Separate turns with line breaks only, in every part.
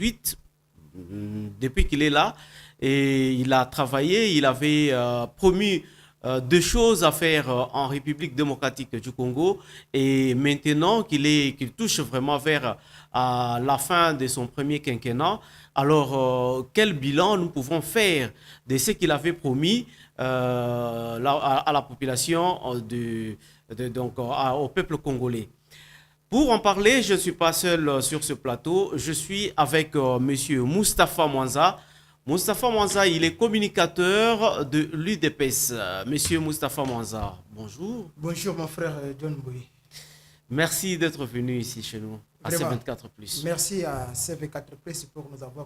2018, depuis qu'il est là, et il a travaillé, il avait promu deux choses à faire en République démocratique du Congo. Et maintenant qu'il touche vraiment vers la fin de son premier quinquennat, alors quel bilan nous pouvons faire de ce qu'il avait promis à la population donc au peuple congolais? Pour en parler, je ne suis pas seul sur ce plateau. Je suis avec Monsieur Moustapha Mwanza. Moustapha Mwanza, il est communicateur de l'UDPS. Monsieur Moustapha Mwanza, bonjour.
Bonjour mon frère John Boy.
Merci d'être venu ici chez nous, à
Vraiment,
C24+.
merci à CV4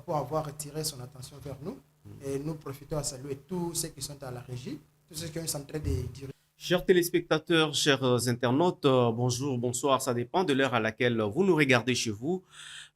pour avoir attiré son attention vers nous. Et nous profitons à saluer tous ceux qui sont à la régie, tous ceux qui sont en train de diriger.
Chers téléspectateurs, chers internautes, bonjour, bonsoir, ça dépend de l'heure à laquelle vous nous regardez chez vous.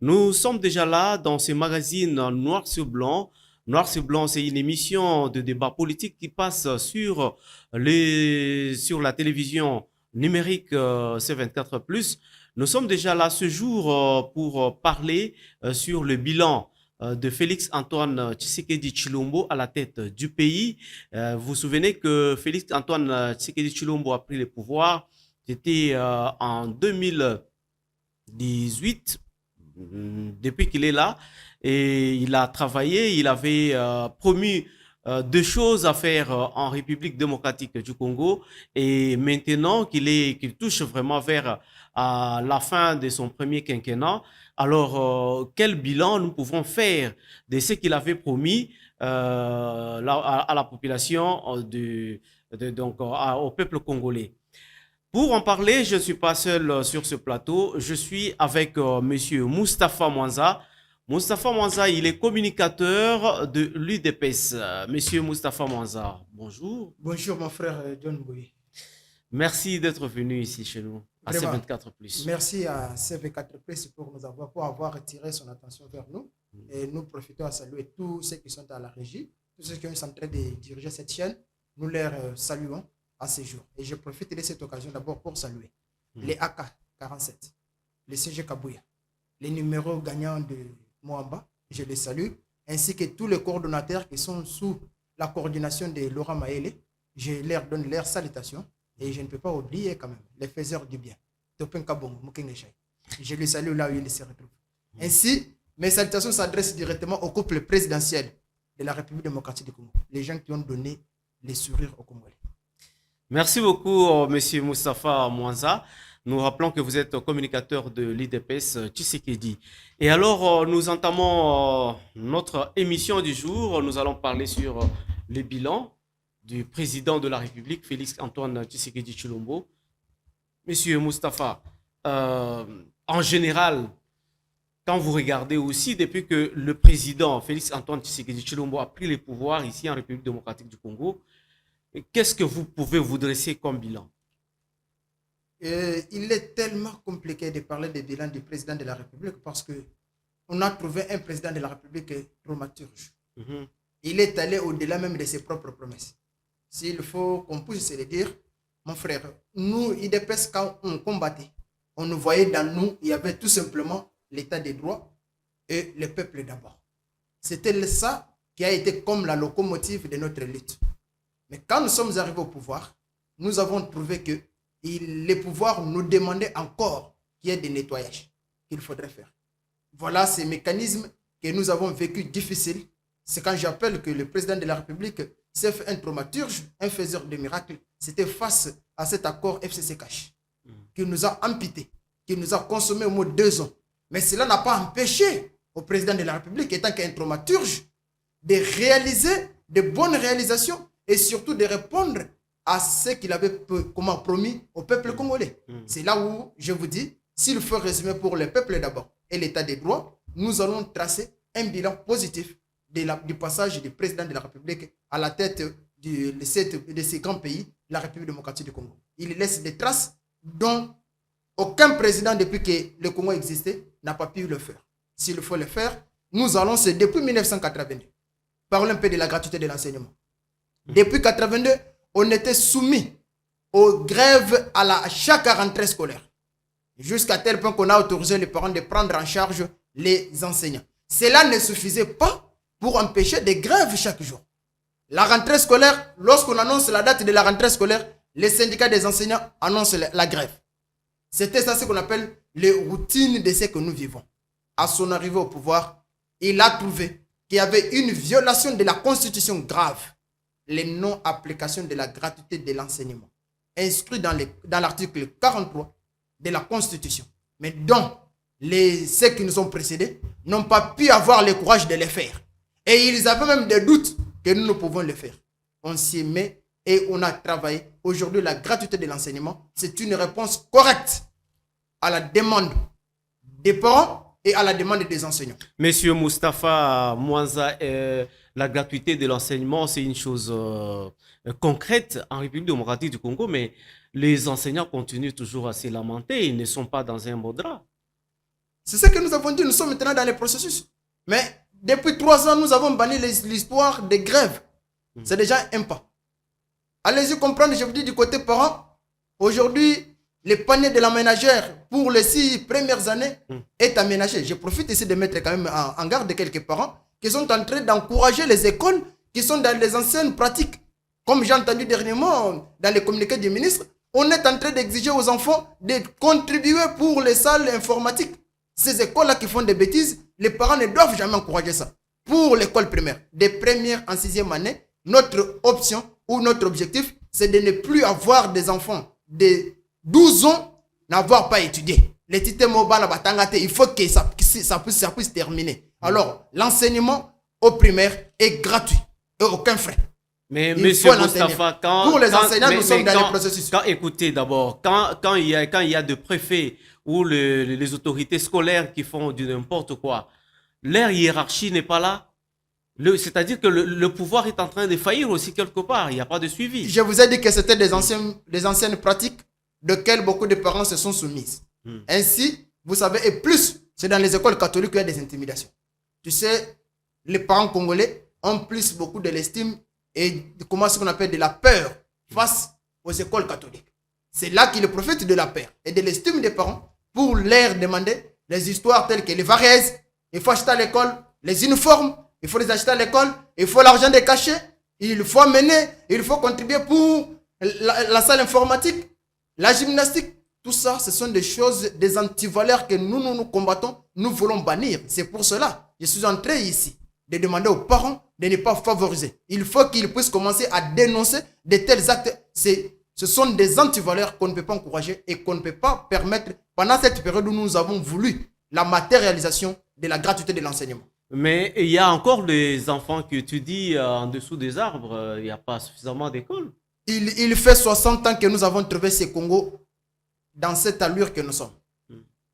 Nous sommes déjà là dans ce magazine Noir sur Blanc. Noir sur Blanc, c'est une émission de débat politique qui passe sur la télévision numérique C24+. Nous sommes déjà là ce jour pour parler sur le bilan de Félix-Antoine Tshisekedi Tshilombo à la tête du pays. Vous vous souvenez que Félix-Antoine Tshisekedi Tshilombo a pris le pouvoir. C'était en 2018, depuis qu'il est là, et il a travaillé, il avait promu deux choses à faire en République démocratique du Congo. Et maintenant qu'il touche vraiment vers la fin de son premier quinquennat, alors quel bilan nous pouvons faire de ce qu'il avait promis à la population donc au peuple congolais? Pour en parler, je ne suis pas seul sur ce plateau. Je suis avec Monsieur Moustapha Mwanza. Moustapha Mwanza, il est communicateur de l'UDPS. Monsieur Moustapha Mwanza, bonjour.
Bonjour mon frère John Boy.
Merci d'être venu ici chez nous, à
Vraiment,
C24+.
merci à CV4 pour avoir attiré son attention vers nous. Et nous profitons à saluer tous ceux qui sont à la régie, tous ceux qui sont en train de diriger cette chaîne. Nous les saluons à ce jour. Et je profite de cette occasion d'abord pour saluer les AK-47, les CG Kabouya, les numéros gagnants de Moamba, je les salue, ainsi que tous les coordonnateurs qui sont sous la coordination de Laurent Maëlle. Je leur donne leurs salutations et je ne peux pas oublier quand même les faiseurs du bien. Je les salue là où ils se retrouvent. Ainsi, mes salutations s'adressent directement au couple présidentiel de la République démocratique du Congo, les gens qui ont donné les sourires aux Congolais.
Merci beaucoup, Monsieur Moustapha Mwanza. Nous rappelons que vous êtes communicateur de l'IDPS Tshisekedi. Et alors, nous entamons notre émission du jour. Nous allons parler sur le bilan du président de la République, Félix-Antoine Tshisekedi Tshilombo. Monsieur Moustapha, en général, quand vous regardez aussi, depuis que le président Félix-Antoine Tshisekedi Tshilombo a pris le pouvoir ici en République démocratique du Congo, qu'est-ce que vous pouvez vous dresser comme bilan?
Il est tellement compliqué de parler des bilans du président de la République parce qu'on a trouvé un président de la République traumaturge. Il est allé au-delà même de ses propres promesses. S'il faut qu'on puisse se le dire, mon frère, nous, IDPS, quand on combattait, on nous voyait dans nous, il y avait tout simplement l'état des droits et le peuple d'abord. C'était ça qui a été comme la locomotive de notre lutte. Mais quand nous sommes arrivés au pouvoir, nous avons trouvé que les pouvoirs nous demandaient encore qu'il y ait des nettoyages qu'il faudrait faire. Voilà ces mécanismes que nous avons vécu difficiles. C'est quand j'appelle que le président de la République s'est fait un traumaturge, un faiseur de miracles. C'était face à cet accord FCC-Cash qui nous a amputés, qui nous a consommé au moins 2 ans. Mais cela n'a pas empêché au président de la République, étant qu'un traumaturge, de réaliser de bonnes réalisations et surtout de répondre à ce qu'il avait promis au peuple congolais. C'est là où je vous dis, s'il faut résumer pour le peuple d'abord et l'état des droits, nous allons tracer un bilan positif du passage du président de la République à la tête de ces grands pays, la République démocratique du Congo. Il laisse des traces dont aucun président depuis que le Congo existait n'a pas pu le faire. S'il faut le faire, nous allons, c'est depuis 1982. Parlons un peu de la gratuité de l'enseignement. Depuis 1982, on était soumis aux grèves à chaque rentrée scolaire. Jusqu'à tel point qu'on a autorisé les parents de prendre en charge les enseignants. Cela ne suffisait pas pour empêcher des grèves chaque jour. La rentrée scolaire, lorsqu'on annonce la date de la rentrée scolaire, les syndicats des enseignants annoncent la grève. C'était ça ce qu'on appelle les routines de ce que nous vivons. À son arrivée au pouvoir, il a trouvé qu'il y avait une violation de la Constitution grave, les non-applications de la gratuité de l'enseignement, inscrit dans l'article 43 de la Constitution, mais dont ceux qui nous ont précédés n'ont pas pu avoir le courage de les faire. Et ils avaient même des doutes que nous pouvons le faire. On s'y met et on a travaillé. Aujourd'hui, la gratuité de l'enseignement, c'est une réponse correcte à la demande des parents et à la demande des enseignants.
Monsieur Moustapha Mwanza, la gratuité de l'enseignement, c'est une chose concrète en République démocratique du Congo, mais les enseignants continuent toujours à se lamenter. Ils ne sont pas dans un beau drap.
C'est ce que nous avons dit. Nous sommes maintenant dans les processus. Mais depuis 3 ans, nous avons banni l'histoire des grèves. C'est déjà un pas. Allez-y comprendre, je vous dis du côté parent, aujourd'hui, le panier de la ménagère pour les 6 premières années est aménagé. Je profite ici de mettre quand même en garde quelques parents qui sont en train d'encourager les écoles qui sont dans les anciennes pratiques. Comme j'ai entendu dernièrement dans les communiqués du ministre, on est en train d'exiger aux enfants de contribuer pour les salles informatiques. Ces écoles-là qui font des bêtises, les parents ne doivent jamais encourager ça. Pour l'école primaire, des premières en 6e année, notre option ou notre objectif, c'est de ne plus avoir des enfants de 12 ans n'avoir pas étudié. Les titres mobile, il faut que ça puisse terminer. Alors, l'enseignement au primaire est gratuit et aucun frais.
Mais monsieur Moustapha,
pour les enseignants, nous sommes dans les processus.
Écoutez d'abord, quand il y a des préfets ou les autorités scolaires qui font du n'importe quoi, leur hiérarchie n'est pas là. C'est-à-dire que le pouvoir est en train de faillir aussi quelque part. Il n'y a pas de suivi.
Je vous ai dit que c'était des anciennes pratiques desquelles beaucoup de parents se sont soumises. Ainsi, vous savez, et plus, c'est dans les écoles catholiques qu'il y a des intimidations. Tu sais, les parents congolais ont plus beaucoup de l'estime et comment ce qu'on appelle de la peur face aux écoles catholiques. C'est là qu'ils profitent de la peur et de l'estime des parents pour leur demander les histoires telles que les varaises, il faut acheter à l'école, les uniformes, il faut les acheter à l'école, il faut l'argent des cachets, il faut amener, il faut contribuer pour la salle informatique, la gymnastique. Tout ça, ce sont des choses, des antivaleurs que nous combattons, nous voulons bannir. C'est pour cela, je suis entré ici de demander aux parents de ne pas favoriser. Il faut qu'ils puissent commencer à dénoncer de tels actes. Ce sont des antivaleurs qu'on ne peut pas encourager et qu'on ne peut pas permettre pendant cette période où nous avons voulu la matérialisation de la gratuité de l'enseignement.
Mais il y a encore des enfants qui étudient en dessous des arbres. Il n'y a pas suffisamment d'écoles.
Il fait 60 ans que nous avons trouvé ces Congos dans cette allure que nous sommes.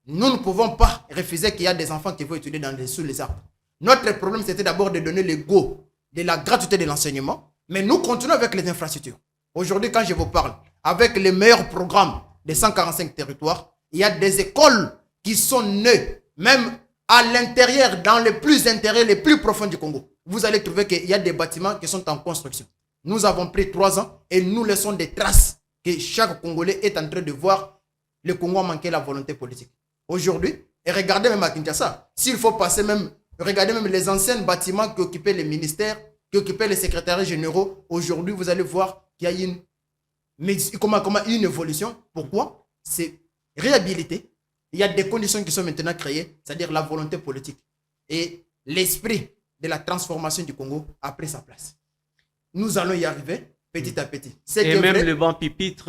Nous ne pouvons pas refuser qu'il y a des enfants qui vont étudier sous les arbres. Notre problème, c'était d'abord de donner le go de la gratuité de l'enseignement, mais nous continuons avec les infrastructures. Aujourd'hui, quand je vous parle, avec les meilleurs programmes des 145 territoires, il y a des écoles qui sont nées, même à l'intérieur, dans les plus intérieurs, les plus profonds du Congo. Vous allez trouver qu'il y a des bâtiments qui sont en construction. Nous avons pris 3 ans et nous laissons des traces que chaque Congolais est en train de voir. Le Congo a manqué la volonté politique. Aujourd'hui, et regardez même à Kinshasa, s'il faut passer même, regardez même les anciens bâtiments qui occupaient les ministères, qui occupaient les secrétariats généraux. Aujourd'hui, vous allez voir qu'il y a une évolution. Pourquoi? C'est réhabilité. Il y a des conditions qui sont maintenant créées, c'est-à-dire la volonté politique. Et l'esprit de la transformation du Congo a pris sa place. Nous allons y arriver petit à petit.
Et même les bancs pupitres,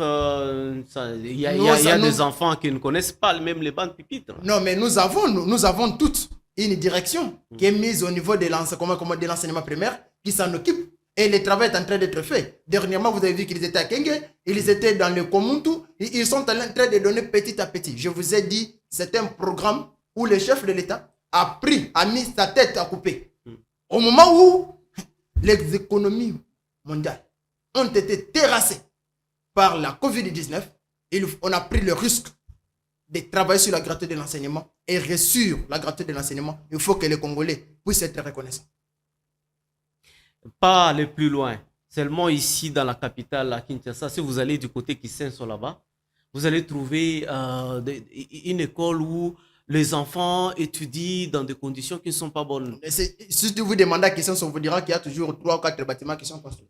il y a des enfants qui ne connaissent pas même les bancs pupitres.
Non, mais nous avons toute une direction qui est mise au niveau de l'enseignement primaire qui s'en occupe. Et le travail est en train d'être fait. Dernièrement, vous avez vu qu'ils étaient à Kenge, ils étaient dans le Komuntu, ils sont en train de donner petit à petit. Je vous ai dit, c'est un programme où le chef de l'État a mis sa tête à couper. Au moment où les économies mondiales ont été terrassées par la COVID-19, on a pris le risque de travailler sur la gratuité de l'enseignement et réussir la gratuité de l'enseignement. Il faut que les Congolais puissent être reconnaissants.
Pas aller plus loin, seulement ici dans la capitale, à Kinshasa. Si vous allez du côté Kisenso là-bas, vous allez trouver une école où les enfants étudient dans des conditions qui ne sont pas bonnes.
Si vous demandez la question, on vous dira qu'il y a toujours 3 ou 4 bâtiments qui sont construits.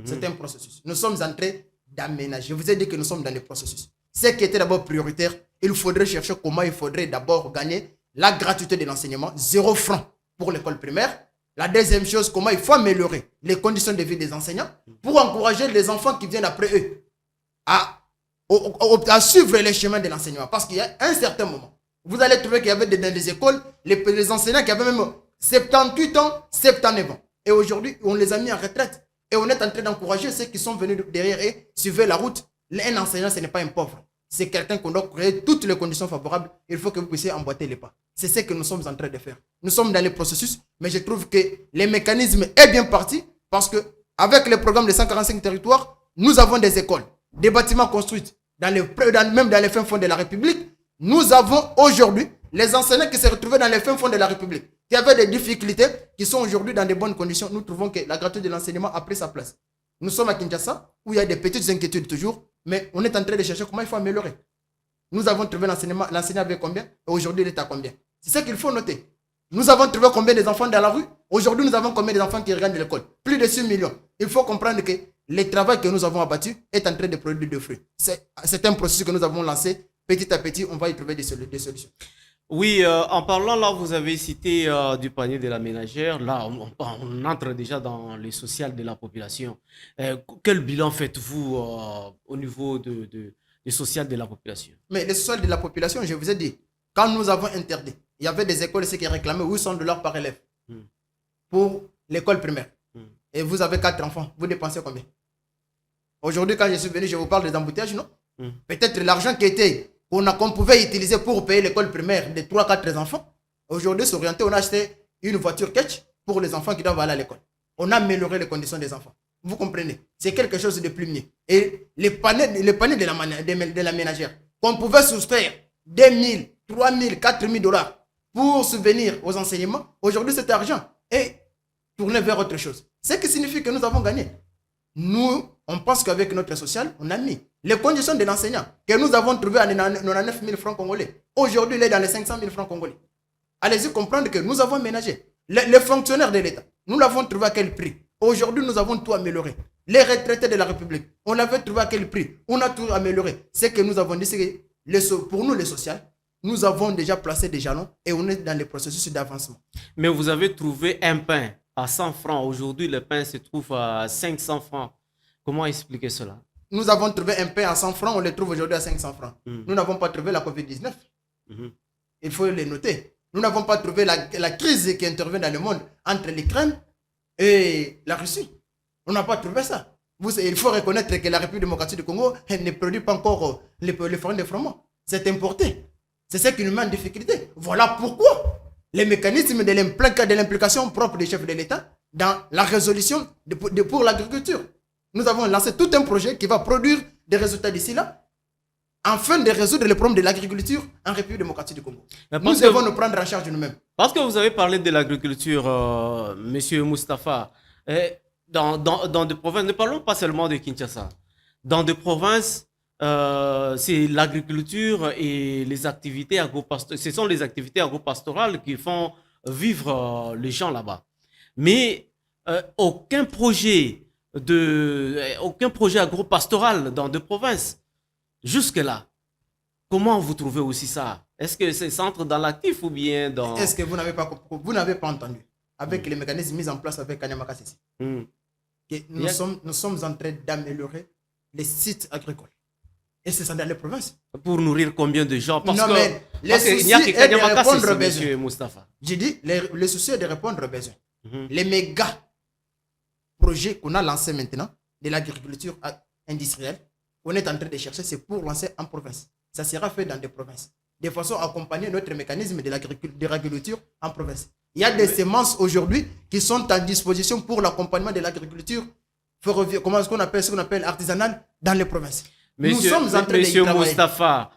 C'est un processus. Nous sommes en train d'aménager. Je vous ai dit que nous sommes dans le processus. Ce qui était d'abord prioritaire, il faudrait chercher comment il faudrait d'abord gagner la gratuité de l'enseignement, 0 francs pour l'école primaire. La deuxième chose, comment il faut améliorer les conditions de vie des enseignants pour encourager les enfants qui viennent après eux à suivre les chemins de l'enseignement. Parce qu'il y a un certain moment, vous allez trouver qu'il y avait dans des écoles, les enseignants qui avaient même 78 ans, 79 ans. Et aujourd'hui, on les a mis en retraite. Et on est en train d'encourager ceux qui sont venus derrière et suivre la route. Un enseignant, ce n'est pas un pauvre. C'est quelqu'un qu'on doit créer toutes les conditions favorables. Il faut que vous puissiez emboîter les pas. C'est ce que nous sommes en train de faire. Nous sommes dans le processus, mais je trouve que les mécanismes est bien parti parce que avec le programme de 145 territoires, nous avons des écoles, des bâtiments construits, même dans les fins fonds de la République. Nous avons aujourd'hui les enseignants qui se retrouvaient dans les fins fonds de la République, qui avaient des difficultés, qui sont aujourd'hui dans de bonnes conditions. Nous trouvons que la gratuité de l'enseignement a pris sa place. Nous sommes à Kinshasa, où il y a des petites inquiétudes toujours, mais on est en train de chercher comment il faut améliorer. Nous avons trouvé l'enseignement avait combien, et aujourd'hui il est à combien. C'est ça qu'il faut noter. Nous avons trouvé combien d'enfants dans la rue. Aujourd'hui, nous avons combien d'enfants qui regardent l'école. Plus de 6 millions. Il faut comprendre que le travail que nous avons abattu est en train de produire des fruits. C'est un processus que nous avons lancé. Petit à petit, on va y trouver des solutions.
Oui, en parlant là, vous avez cité du panier de la ménagère. Là, on entre déjà dans les social de la population. Quel bilan faites-vous au niveau du social de la population?
Mais le social de la population, je vous ai dit, quand nous avons interdit, il y avait des écoles qui réclamaient 800 $ par élève pour l'école primaire. Et vous avez 4 enfants, vous dépensez combien? Aujourd'hui, quand je suis venu, je vous parle des embouteillages, non? Peut-être l'argent qu'on pouvait utiliser pour payer l'école primaire de 3-4 enfants. Aujourd'hui, s'orienter, on a acheté une voiture catch pour les enfants qui doivent aller à l'école. On a amélioré les conditions des enfants. Vous comprenez? C'est quelque chose de plus mieux. Et les paniers de la ménagère, qu'on pouvait soustraire 2 000, 3 000, 4 000 $ pour subvenir aux enseignements, aujourd'hui cet argent est tourné vers autre chose. Ce qui signifie que nous avons gagné. Nous, on pense qu'avec notre social, on a mis les conditions de l'enseignant que nous avons trouvées à 99 000 francs congolais. Aujourd'hui, il est dans les 500 000 francs congolais. Allez-y comprendre que nous avons ménagé. Les fonctionnaires de l'État, nous l'avons trouvé à quel prix? Aujourd'hui, nous avons tout amélioré. Les retraités de la République, on l'avait trouvé à quel prix? On a tout amélioré. Ce que nous avons dit, c'est que pour nous, les social, nous avons déjà placé des jalons et on est dans le processus d'avancement.
Mais vous avez trouvé un pain à 100 francs. Aujourd'hui, le pain se trouve à 500 francs. Comment expliquer cela?
Nous avons trouvé un pain à 100 francs, on le trouve aujourd'hui à 500 francs. Nous n'avons pas trouvé la COVID-19. Il faut le noter. Nous n'avons pas trouvé la crise qui intervient dans le monde entre l'Ukraine et la Russie. On n'a pas trouvé ça. Il faut reconnaître que la République démocratique du Congo ne produit pas encore les farines de froment. C'est importé. C'est ce qui nous met en difficulté. Voilà pourquoi les mécanismes de l'implication propre des chefs de l'État dans la résolution pour l'agriculture. Nous avons lancé tout un projet qui va produire des résultats d'ici là, afin de résoudre les problèmes de l'agriculture en République démocratique du Congo. Nous devons nous prendre en charge nous-mêmes.
Parce que vous avez parlé de l'agriculture, Monsieur Moustapha, dans des provinces, ne parlons pas seulement de Kinshasa. Dans des provinces, c'est l'agriculture et les activités agropastorales. Ce sont les activités agropastorales qui font vivre les gens là-bas. Mais aucun projet agropastoral dans des provinces. Jusque-là, comment vous trouvez aussi ça? Est-ce que c'est centre dans l'actif ou bien dans...
Est-ce que vous n'avez pas entendu avec les mécanismes mis en place avec Kanyamaka Sissi que nous sommes en train d'améliorer les sites agricoles. Et c'est ça dans les provinces.
Pour nourrir combien de gens?
Parce qu'il
n'y a que Kanyamaka Sissi, monsieur Moustapha.
J'ai dit, le souci est de répondre aux besoins. Les méga projets qu'on a lancés maintenant de l'agriculture industrielle, on est en train de chercher, c'est pour lancer en province. Ça sera fait dans des provinces. De façon à accompagner notre mécanisme de l'agriculture en province. Il y a des semences aujourd'hui qui sont à disposition pour l'accompagnement de l'agriculture comment ce qu'on appelle artisanale dans les provinces. Nous sommes en train de travailler.
Moustapha,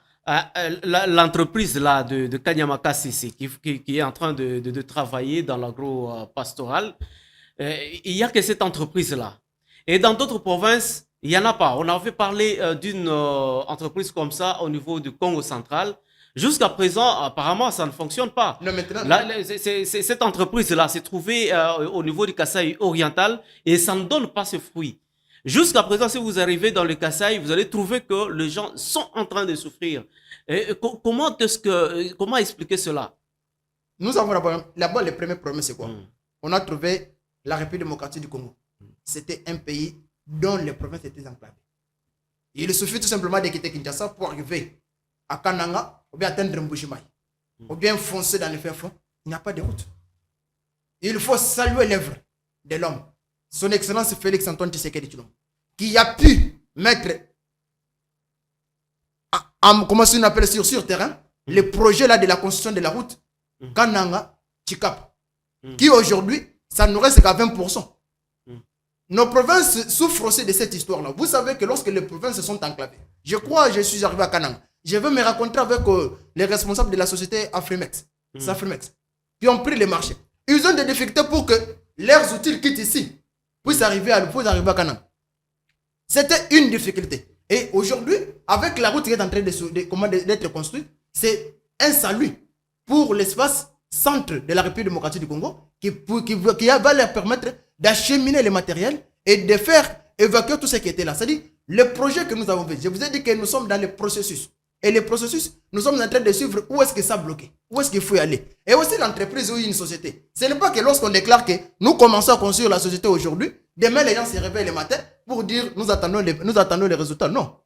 l'entreprise là de Kanyamaka Sissi qui est en train de travailler dans l'agro-pastoral, il n'y a que cette entreprise là. Et dans d'autres provinces, il n'y en a pas. On avait parlé d'une entreprise comme ça au niveau du Congo central, Jusqu'à présent, apparemment, ça ne fonctionne pas.
Non, maintenant,
Là, cette entreprise-là s'est trouvée au niveau du Kasaï oriental et ça ne donne pas ce fruit. Jusqu'à présent, si vous arrivez dans le Kasaï, vous allez trouver que les gens sont en train de souffrir. Comment expliquer cela?
nous avons là-bas les premiers problèmes, c'est quoi?
Mm.
On a trouvé la République démocratique du Congo. C'était un pays dont les provinces étaient enclavées. Il suffit tout simplement de quitter Kinshasa pour arriver à Kananga, ou bien atteindre Mbujimaï, ou bien foncer dans le fin fond. Il n'y a pas de route. Il faut saluer l'œuvre de l'homme, son Excellence Félix Antoine Tshisekedi Tshilombo, qui a pu mettre, comment on appelle sur terrain, le projet là de la construction de la route Kananga Chikapa, qui aujourd'hui, ça ne reste qu'à 20%. Nos provinces souffrent aussi de cette histoire-là. Vous savez que lorsque les provinces sont enclavées, je crois que je suis arrivé à Kananga, je vais me rencontrer avec les responsables de la société Afrimex, Safrimex, qui ont pris les marchés. Ils ont des difficultés pour que leurs outils quittent ici, puissent arriver à Kananga. C'était une difficulté. Et aujourd'hui, avec la route qui est en train d'être construite, c'est un salut pour l'espace centre de la République démocratique du Congo qui va leur permettre d'acheminer les matériels et de faire évacuer tout ce qui était là. C'est-à-dire, le projet que nous avons fait, je vous ai dit que nous sommes dans le processus. Et le processus, nous sommes en train de suivre où est-ce que ça a bloqué, où est-ce qu'il faut y aller. Et aussi l'entreprise ou une société. Ce n'est pas que lorsqu'on déclare que nous commençons à construire la société aujourd'hui, demain les gens se réveillent le matin pour dire nous attendons les résultats. Non.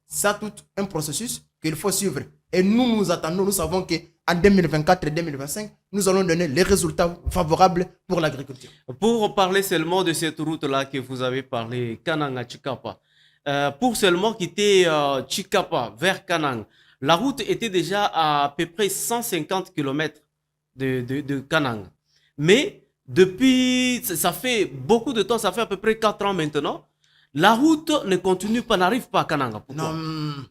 Ça tout un processus qu'il faut suivre. Et nous attendons, nous savons qu'en 2024 et 2025, nous allons donner les résultats favorables pour l'agriculture.
Pour parler seulement de cette route-là que vous avez parlé, Kananga-Chikapa, pour seulement quitter Chikapa vers Kanang, la route était déjà à peu près 150 km de Kanang. Mais depuis, ça fait beaucoup de temps, ça fait à peu près 4 ans maintenant, la route ne continue pas, n'arrive pas à Kananga. Pourquoi?
Non,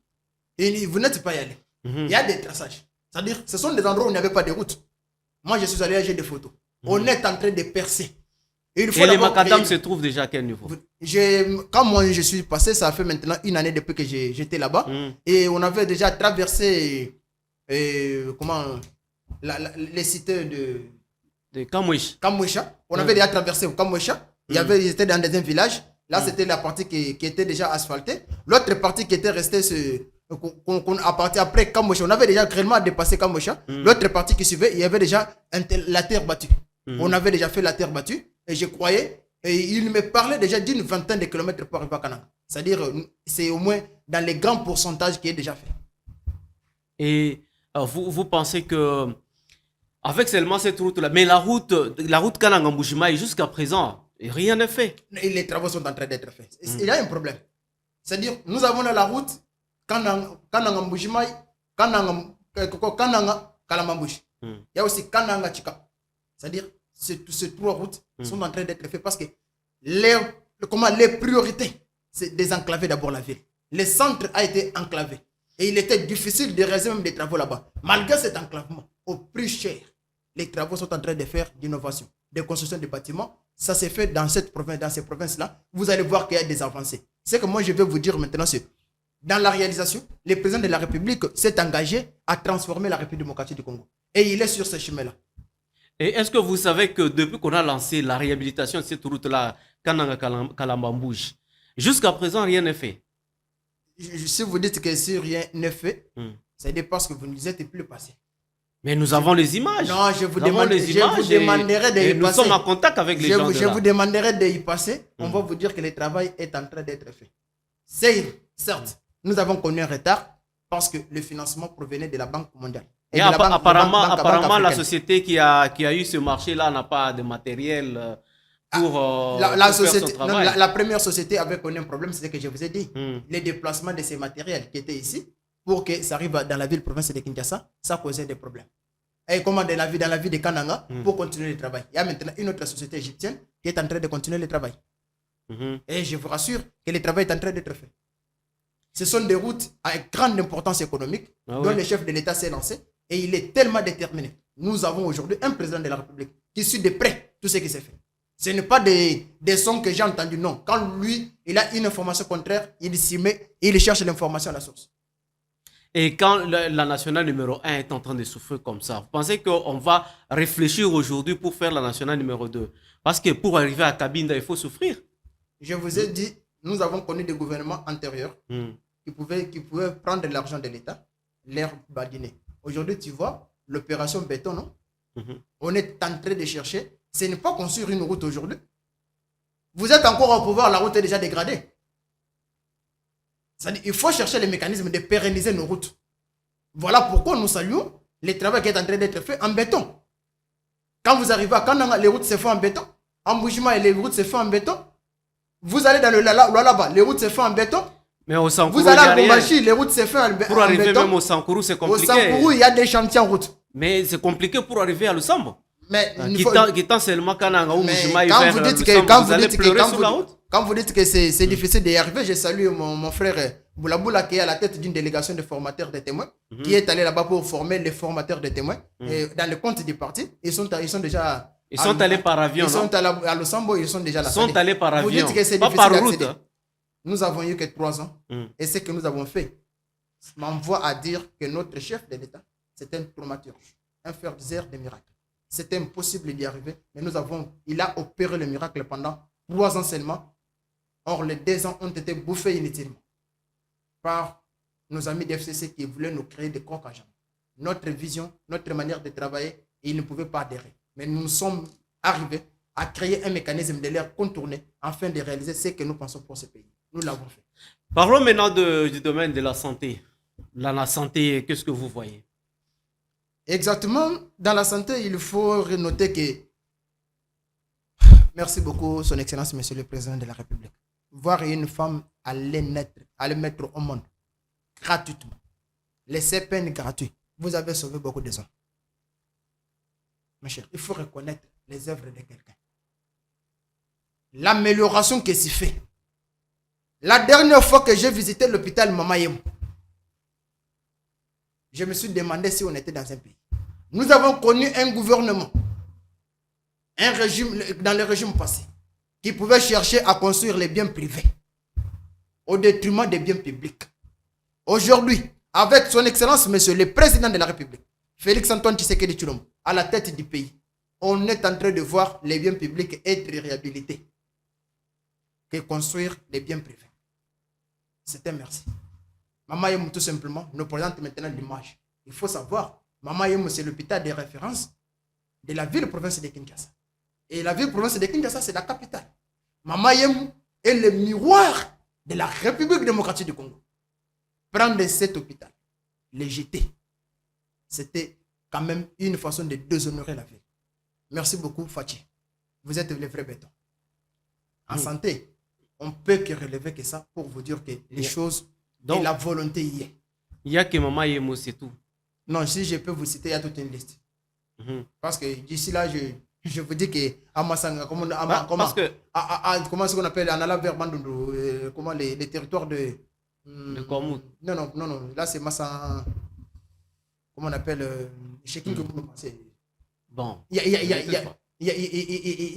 vous n'êtes pas y allé. Il y a des traçages. C'est-à-dire, ce sont des endroits où il n'y avait pas de route. Moi, je suis allé, j'ai des photos. On est en train de percer.
Et les macadam se trouvent déjà à quel niveau?
Quand moi je suis passé, ça fait maintenant 1 année depuis que j'étais là-bas. Et on avait déjà traversé les cités
de
Kamouécha. On avait déjà traversé Kamouécha. Ils étaient dans un village. Là, c'était la partie qui était déjà asphaltée. L'autre partie qui était restée après Kamouécha. On avait déjà réellement dépassé Kamouécha. L'autre partie qui suivait, il y avait déjà la terre battue. On avait déjà fait la terre battue. Et je croyais, et il me parlait déjà d'une vingtaine de kilomètres pour arriver à Kananga. C'est-à-dire, c'est au moins dans les grands pourcentages qui est déjà fait. Et
vous pensez que, avec seulement cette route-là, mais la route Kananga-Mbujimaï, jusqu'à présent, rien n'est fait.
Et les travaux sont en train d'être faits. Il y a un problème. C'est-à-dire, nous avons dans la route Kananga-Mbujimaï, Kananga-Kalamambouji. Il y a aussi Kananga-Chika. C'est-à-dire, ces 3 routes sont en train d'être faites parce que les priorités, c'est désenclaver d'abord la ville. Le centre a été enclavé. Et il était difficile de réaliser même des travaux là-bas. Malgré cet enclavement, au plus cher, les travaux sont en train de faire d'innovation, de construction de bâtiments. Ça s'est fait dans ces provinces-là. Vous allez voir qu'il y a des avancées. Ce que moi je vais vous dire maintenant, c'est dans la réalisation, le président de la République s'est engagé à transformer la République démocratique du Congo. Et il est sur ce chemin-là.
Et est-ce que vous savez que depuis qu'on a lancé la réhabilitation de cette route-là, Kananga-Kalambambouj, jusqu'à présent, rien n'est fait?
Si vous dites que si rien n'est fait, c'est parce que vous ne êtes plus passé.
Mais nous avons les images.
Non, je vous demanderai d'y passer.
Nous sommes en contact avec les gens de là.
Je vous demanderai d'y passer. On va vous dire que le travail est en train d'être fait. Certes, nous avons connu un retard parce que le financement provenait de la Banque mondiale.
Et apparemment, la société qui a eu ce marché-là n'a pas de matériel pour faire son travail.
La première société avait connu un problème, c'est ce que je vous ai dit. Les déplacements de ces matériels qui étaient ici, pour que ça arrive dans la ville-province de Kinshasa, ça causait des problèmes. Et comment dans la ville de Kananga, pour continuer le travail. Il y a maintenant une autre société égyptienne qui est en train de continuer le travail. Et je vous rassure que le travail est en train d'être fait. Ce sont des routes à grande importance économique dont le chef de l'État s'est lancé. Et il est tellement déterminé. Nous avons aujourd'hui un président de la République qui suit de près tout ce qui s'est fait. Ce n'est pas des sons que j'ai entendus, non. Quand lui, il a une information contraire, il s'y met et il cherche l'information à la source.
Et quand la nationale numéro 1 est en train de souffrir comme ça, vous pensez qu'on va réfléchir aujourd'hui pour faire la nationale numéro 2? Parce que pour arriver à Cabinda, il faut souffrir.
Je vous ai dit, nous avons connu des gouvernements antérieurs qui pouvaient prendre l'argent de l'État, l'air badiner. Aujourd'hui, tu vois, l'opération béton, non? On est en train de chercher. Ce n'est pas construire une route aujourd'hui. Vous êtes encore au pouvoir, la route est déjà dégradée. Il faut chercher les mécanismes de pérenniser nos routes. Voilà pourquoi nous saluons les travaux qui est en train d'être faits en béton. Quand vous arrivez à Kananga, les routes se font en béton. En Boujima, les routes se font en béton. Vous allez dans le là-bas, les routes se font en béton.
Mais au Sankourou,
vous allez à Bombachi, les routes se font en béton.
Pour arriver même au Sankourou, c'est compliqué.
Au Sankourou, il y a des chantiers en route.
Mais c'est compliqué pour arriver à Lusambo.
Mais
quittant seulement Kananga ou Boujima,
quand vous dites que c'est difficile d'y arriver, je salue mon frère Boulaboula qui est à la tête d'une délégation de formateurs de témoins, qui est allé là-bas pour former les formateurs de témoins. Et dans le compte du parti, ils sont déjà...
Ils sont allés par avion,
ils sont à Lusambo, ils sont déjà là.
Ils sont allés par avion,
vous dites que c'est
pas
difficile
par route.
Nous avons eu que 3 ans. Et ce que nous avons fait m'envoie à dire que notre chef de l'État, c'est un traumaturge, un faiseur de miracles. C'était impossible d'y arriver, mais il a opéré le miracle pendant 3 ans seulement. Or, les 2 ans ont été bouffés inutilement par nos amis d'FCC qui voulaient nous créer des crocs à jamais. Notre vision, notre manière de travailler, ils ne pouvaient pas adhérer. Mais nous sommes arrivés à créer un mécanisme de l'air contourné afin de réaliser ce que nous pensons pour ce pays. Nous l'avons fait.
Parlons maintenant du domaine de la santé. La santé, qu'est-ce que vous voyez?
Exactement. Dans la santé, il faut noter que... Merci beaucoup, Son Excellence, Monsieur le Président de la République. Voir une femme aller mettre au monde gratuitement. Les CPN gratuits. Vous avez sauvé beaucoup de gens. Mes chers, il faut reconnaître les œuvres de quelqu'un. L'amélioration qui s'y fait. La dernière fois que j'ai visité l'hôpital Mama Yemou, je me suis demandé si on était dans un pays. Nous avons connu un gouvernement, un régime, dans le régime passé, qui pouvait chercher à construire les biens privés au détriment des biens publics. Aujourd'hui, avec son Excellence, Monsieur le Président de la République, Félix Antoine Tshisekedi Tshilombo, à la tête du pays, on est en train de voir les biens publics être réhabilités que construire les biens privés. C'est un merci. Mama Yemou, tout simplement, nous présente maintenant l'image. Il faut savoir, Mama Yemou, c'est l'hôpital de référence de la ville-province de Kinshasa. Et la ville-province de Kinshasa, c'est la capitale. Mama Yemou est le miroir de la République démocratique du Congo. Prendre cet hôpital, les jeter, c'était quand même une façon de déshonorer la ville. Merci beaucoup, Fachi. Vous êtes le vrai béton. En santé, on peut que relever que ça pour vous dire que les choses, donc, et la volonté y est.
Il n'y a que Mama Yemou, c'est tout.
Non, si je peux vous citer, il y a toute une liste. Parce que d'ici là, je vous dis que Amassanga, comment est-ce qu'on appelle en allant vers Bandundu, comment les territoires de...
Komout.
Non, là c'est Massa... Comment on appelle
Bon.
Il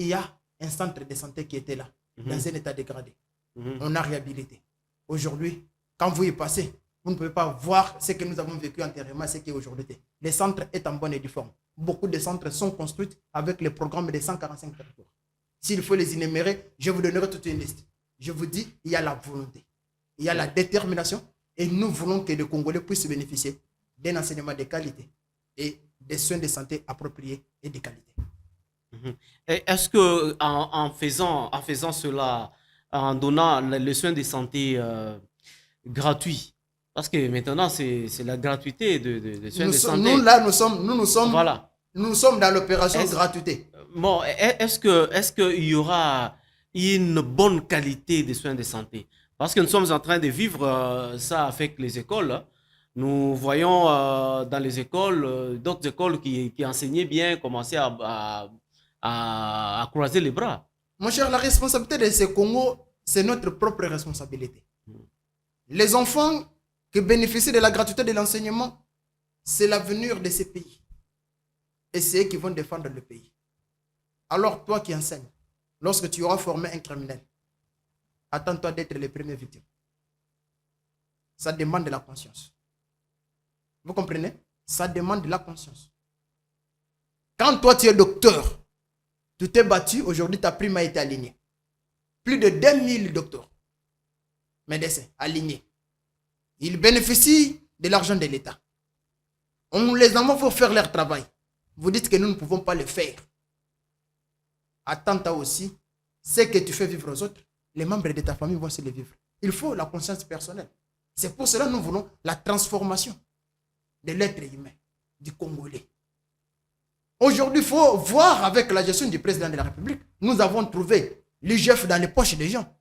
y a un centre de santé qui était là, dans un état dégradé. On a réhabilité. Aujourd'hui, quand vous y passez, vous ne pouvez pas voir ce que nous avons vécu antérieurement, ce qui est aujourd'hui. Les centres sont en bonne et due forme. Beaucoup de centres sont construits avec le programme des 145 territoires. S'il faut les énumérer, je vous donnerai toute une liste. Je vous dis, il y a la volonté, il y a la détermination, et nous voulons que les Congolais puissent bénéficier d'un enseignement de qualité et des soins de santé appropriés et de qualité.
Et est-ce que en faisant cela, en donnant les soins de santé gratuits, parce que maintenant c'est la gratuité des soins de santé.
Voilà. Nous sommes dans l'opération gratuité.
Bon, est-ce qu'il y aura une bonne qualité des soins de santé? Parce que nous sommes en train de vivre ça avec les écoles. Hein. Nous voyons dans les écoles, d'autres écoles qui enseignaient bien commencer à croiser les bras.
Mon cher, la responsabilité de ce Congo, c'est notre propre responsabilité. Les enfants qui bénéficient de la gratuité de l'enseignement, c'est l'avenir de ces pays. Et c'est eux qui vont défendre le pays. Alors, toi qui enseignes, lorsque tu auras formé un criminel, attends-toi d'être les premières victimes. Ça demande de la conscience. Vous comprenez? Ça demande de la conscience. Quand toi, tu es docteur, tu t'es battu, aujourd'hui, ta prime a été alignée. Plus de 2000 docteurs, médecins alignés. Ils bénéficient de l'argent de l'État. On les envoie pour faire leur travail. Vous dites que nous ne pouvons pas le faire. Attends-toi aussi, ce que tu fais vivre aux autres, les membres de ta famille vont se le vivre. Il faut la conscience personnelle. C'est pour cela que nous voulons la transformation de l'être humain, du Congolais. Aujourd'hui, il faut voir avec la gestion du président de la République. Nous avons trouvé l'IGF dans les poches des gens.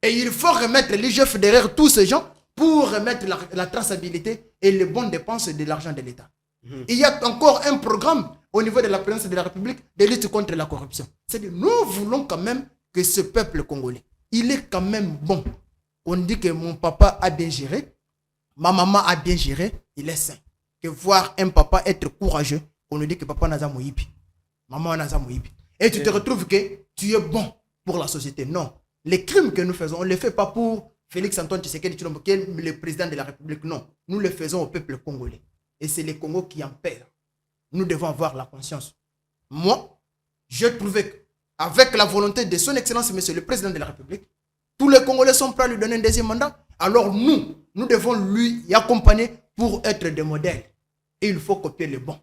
Et il faut remettre l'IGF derrière tous ces gens pour remettre la traçabilité et les bonnes dépenses de l'argent de l'État. Il y a encore un programme au niveau de la présidence de la République de lutte contre la corruption. C'est-à-dire, nous voulons quand même que ce peuple congolais, il est quand même bon. On dit que mon papa a bien géré, ma maman a bien géré, il est sain. Que voir un papa être courageux, on nous dit que papa n'a pas moïbi, maman n'a pas moïbi. Et tu te retrouves que tu es bon pour la société. Non. Les crimes que nous faisons, on ne les fait pas pour Félix Antoine Tshisekedi Tshilombo, qui est le président de la République. Non. Nous les faisons au peuple congolais. Et c'est les Congos qui en perdent. Nous devons avoir la conscience. Moi, j'ai trouvé qu'avec la volonté de son Excellence, Monsieur le Président de la République, tous les Congolais sont prêts à lui donner un deuxième mandat. Alors nous devons lui y accompagner pour être des modèles. Et il faut copier le bon.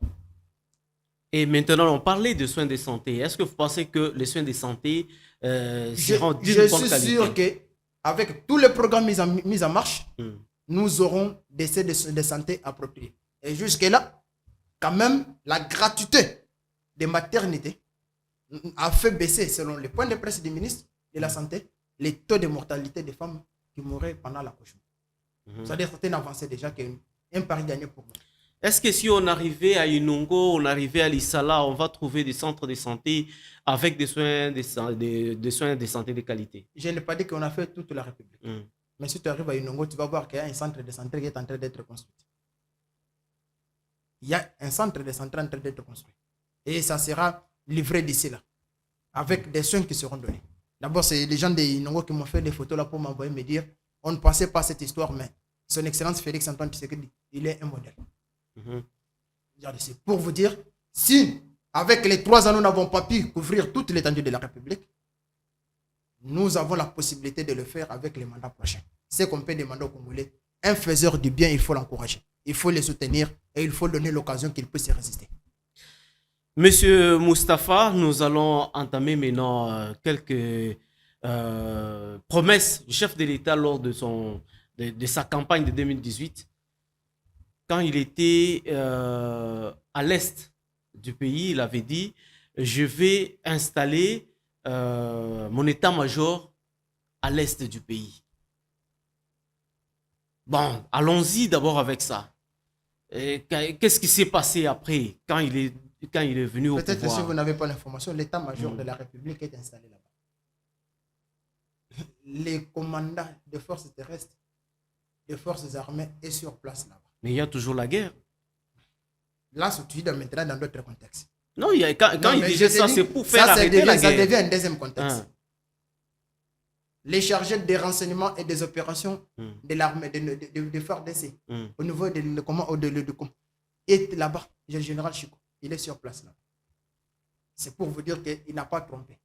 Et maintenant, on parlait de soins de santé. Est-ce que vous pensez que les soins de santé seront d'une bonne qualité?
Je suis sûr qu'avec tous les programmes mis en marche, nous aurons des soins de santé appropriés. Et jusque-là, quand même, la gratuité des maternités a fait baisser, selon les points de presse du ministre de la Santé, les taux de mortalité des femmes qui mouraient pendant l'accouchement. C'est-à-dire que c'est une avancée déjà, un pari gagné pour nous.
Est-ce que si on arrivait à Inongo, on arrivait à Lissala, on va trouver des centres de santé avec des soins de santé de qualité?
Je n'ai pas dit qu'on a fait toute la République. Mais si tu arrives à Inongo, tu vas voir qu'il y a un centre de santé qui est en train d'être construit. Il y a un centre de santé en train d'être construit. Et ça sera livré d'ici là, avec des soins qui seront donnés. D'abord, c'est les gens de Inongo qui m'ont fait des photos là pour m'envoyer me dire on ne pensait pas cette histoire, mais son Excellence Félix Antoine Tshisekedi, il est un modèle. C'est pour vous dire, si avec les 3 ans, nous n'avons pas pu couvrir toute l'étendue de la République, nous avons la possibilité de le faire avec les mandats prochains. C'est qu'on peut demander aux Congolais, un faiseur du bien, il faut l'encourager. Il faut les soutenir et il faut donner l'occasion qu'il puisse résister.
Monsieur Moustapha, nous allons entamer maintenant quelques promesses du chef de l'État lors de sa campagne de 2018. Quand il était à l'est du pays, il avait dit « Je vais installer mon état-major à l'est du pays ». Bon, allons-y d'abord avec ça. Qu'est-ce qui s'est passé après, quand il est venu au pouvoir?
Peut-être que si vous n'avez pas l'information, l'état-major de la République est installé là-bas. Les commandants des forces terrestres, des forces armées est sur place là-bas.
Mais il y a toujours la guerre.
Là, tu dis maintenant dans d'autres contextes.
Non, quand il disait ça, c'est pour faire arrêter la guerre.
Ça devient un deuxième contexte. Les chargés des renseignements et des opérations de l'armée, de FARDC, au niveau de comment est là-bas, le général Chico, il est sur place là. C'est pour vous dire qu'il n'a pas trompé.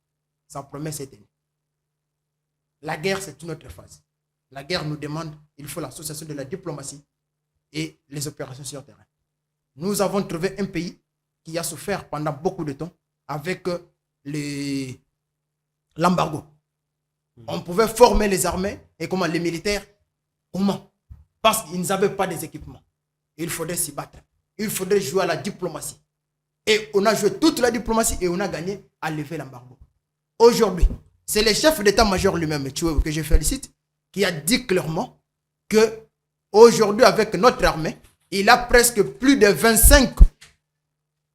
Sa promesse est tenue. La guerre, c'est une autre phase. La guerre nous demande, il faut l'association de la diplomatie et les opérations sur terrain. Nous avons trouvé un pays qui a souffert pendant beaucoup de temps avec l'embargo. On pouvait former les armées et comment les militaires. Comment? Parce qu'ils n'avaient pas des équipements. Il faudrait s'y battre. Il faudrait jouer à la diplomatie. Et on a joué toute la diplomatie et on a gagné à lever l'embargo. Aujourd'hui, c'est le chef d'état-major lui-même, que je félicite, qui a dit clairement que aujourd'hui, avec notre armée, il a presque plus de 25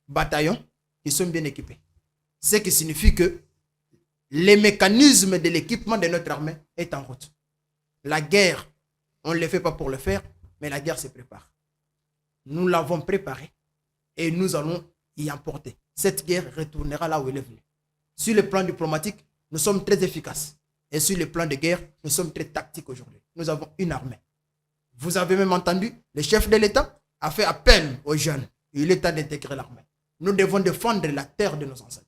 bataillons qui sont bien équipés. Ce qui signifie que les mécanismes de l'équipement de notre armée est en route. La guerre, on ne le fait pas pour le faire, mais la guerre se prépare. Nous l'avons préparée et nous allons y emporter. Cette guerre retournera là où elle est venue. Sur le plan diplomatique, nous sommes très efficaces. Et sur le plan de guerre, nous sommes très tactiques aujourd'hui. Nous avons une armée Vous avez même entendu, le chef de l'État a fait appel aux jeunes. Il est temps d'intégrer l'armée. Nous devons défendre la terre de nos ancêtres.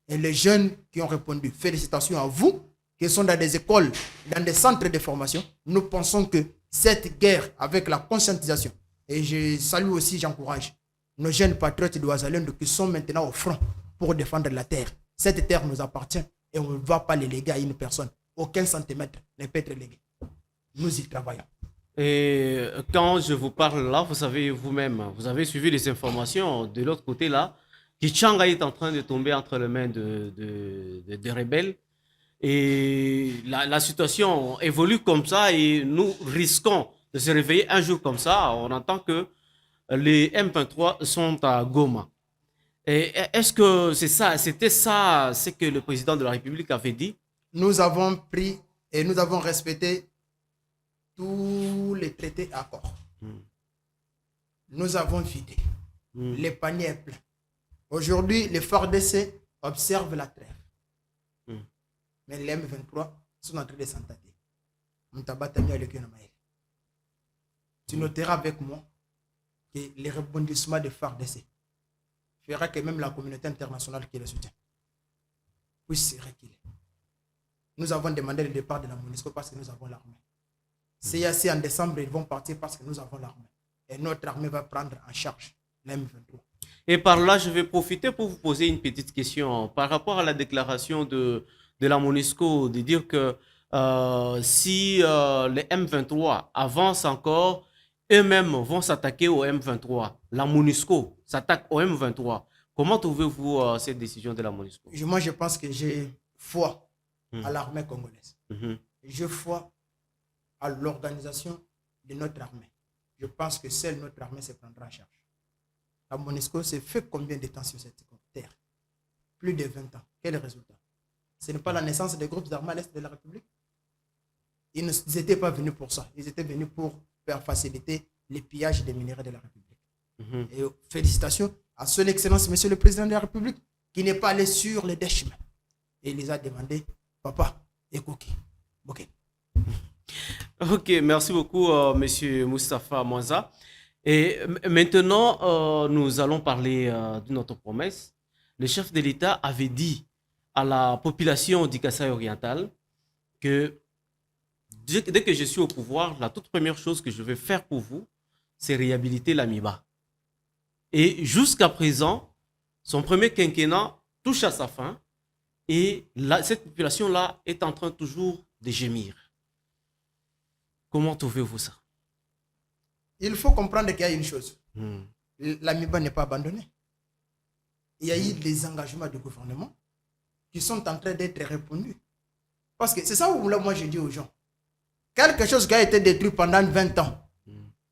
Et les jeunes qui ont répondu, félicitations à vous, qui sont dans des écoles, dans des centres de formation. Nous pensons que cette guerre, avec la conscientisation, et je salue aussi, j'encourage nos jeunes patriotes d'Ouazalendo qui sont maintenant au front pour défendre la terre. Cette terre nous appartient et on ne va pas les léguer à une personne. Aucun centimètre ne peut être légué. Nous y travaillons.
Et quand je vous parle là, vous savez vous-même, vous avez suivi les informations de l'autre côté là, Kichanga est en train de tomber entre les mains des rebelles. Et la situation évolue comme ça et nous risquons de se réveiller un jour comme ça. On entend que les M23 sont à Goma. Et est-ce que c'était ça ce que le président de la République avait dit?
Nous avons pris et nous avons respecté tous les traités et accords. Nous avons vidé. Les paniers est plein. Aujourd'hui, les FARDC observent la trêve. Mais les M23 sont en train de s'entader. Tu noteras avec moi que les rebondissements de FARDC fera que même la communauté internationale qui les soutient puisse se reculer. Nous avons demandé le départ de la MONUSCO parce que nous avons l'armée. CAC en décembre, ils vont partir parce que nous avons l'armée. Et notre armée va prendre en charge les M23.
Et par là, je vais profiter pour vous poser une petite question par rapport à la déclaration de la MONUSCO de dire que si les M23 avancent encore, eux-mêmes vont s'attaquer au M23. La MONUSCO s'attaque au M23. Comment trouvez-vous cette décision de la MONUSCO?
Moi, je pense que j'ai foi à l'armée congolaise. J'ai foi à l'organisation de notre armée. Je pense que seule notre armée se prendra en charge. La MONUSCO s'est fait combien de temps sur cette terre? Plus de 20 ans. Quel résultat? Ce n'est pas la naissance des groupes armés à l'est de la République. Ils n'étaient pas venus pour ça. Ils étaient venus pour faire faciliter les pillages des minéraux de la République. Et félicitations à son Excellence, Monsieur le Président de la République, qui n'est pas allé sur les deux chemins. Et il les a demandé, papa, écoute, ok.
Ok, merci beaucoup, Monsieur Moustapha Mwanza. Et maintenant, nous allons parler d'une autre promesse. Le chef de l'État avait dit à la population du Kasaï oriental que dès que je suis au pouvoir, la toute première chose que je vais faire pour vous, c'est réhabiliter l'Amiba. Et jusqu'à présent, son premier quinquennat touche à sa fin et cette population-là est en train toujours de gémir. Comment trouvez-vous ça?
Il faut comprendre qu'il y a une chose. L'Amiba n'est pas abandonnée. Il y a eu des engagements du gouvernement qui sont en train d'être répondus. Parce que c'est ça où moi je dis aux gens. Quelque chose qui a été détruit pendant 20 ans.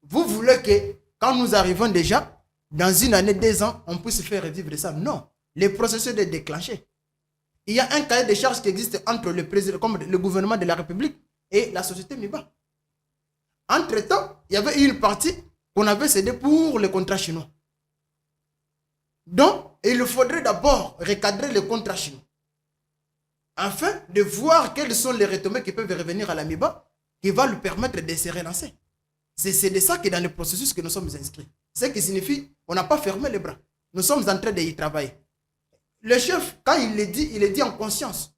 Vous voulez que quand nous arrivons déjà, dans une année, 2 ans, on puisse faire revivre ça? Non. Le processus est déclenché. Il y a un cahier de charges qui existe entre le président, comme le gouvernement de la République et la société MIBA. Entre-temps, il y avait une partie qu'on avait cédée pour les contrats chinois. Donc, il faudrait d'abord recadrer les contrats chinois afin de voir quelles sont les retombées qui peuvent revenir à l'AMIBA qui va lui permettre de se relancer. C'est de ça qui est dans le processus que nous sommes inscrits. Ce qui signifie qu'on n'a pas fermé les bras. Nous sommes en train d'y travailler. Le chef, quand il est dit en conscience.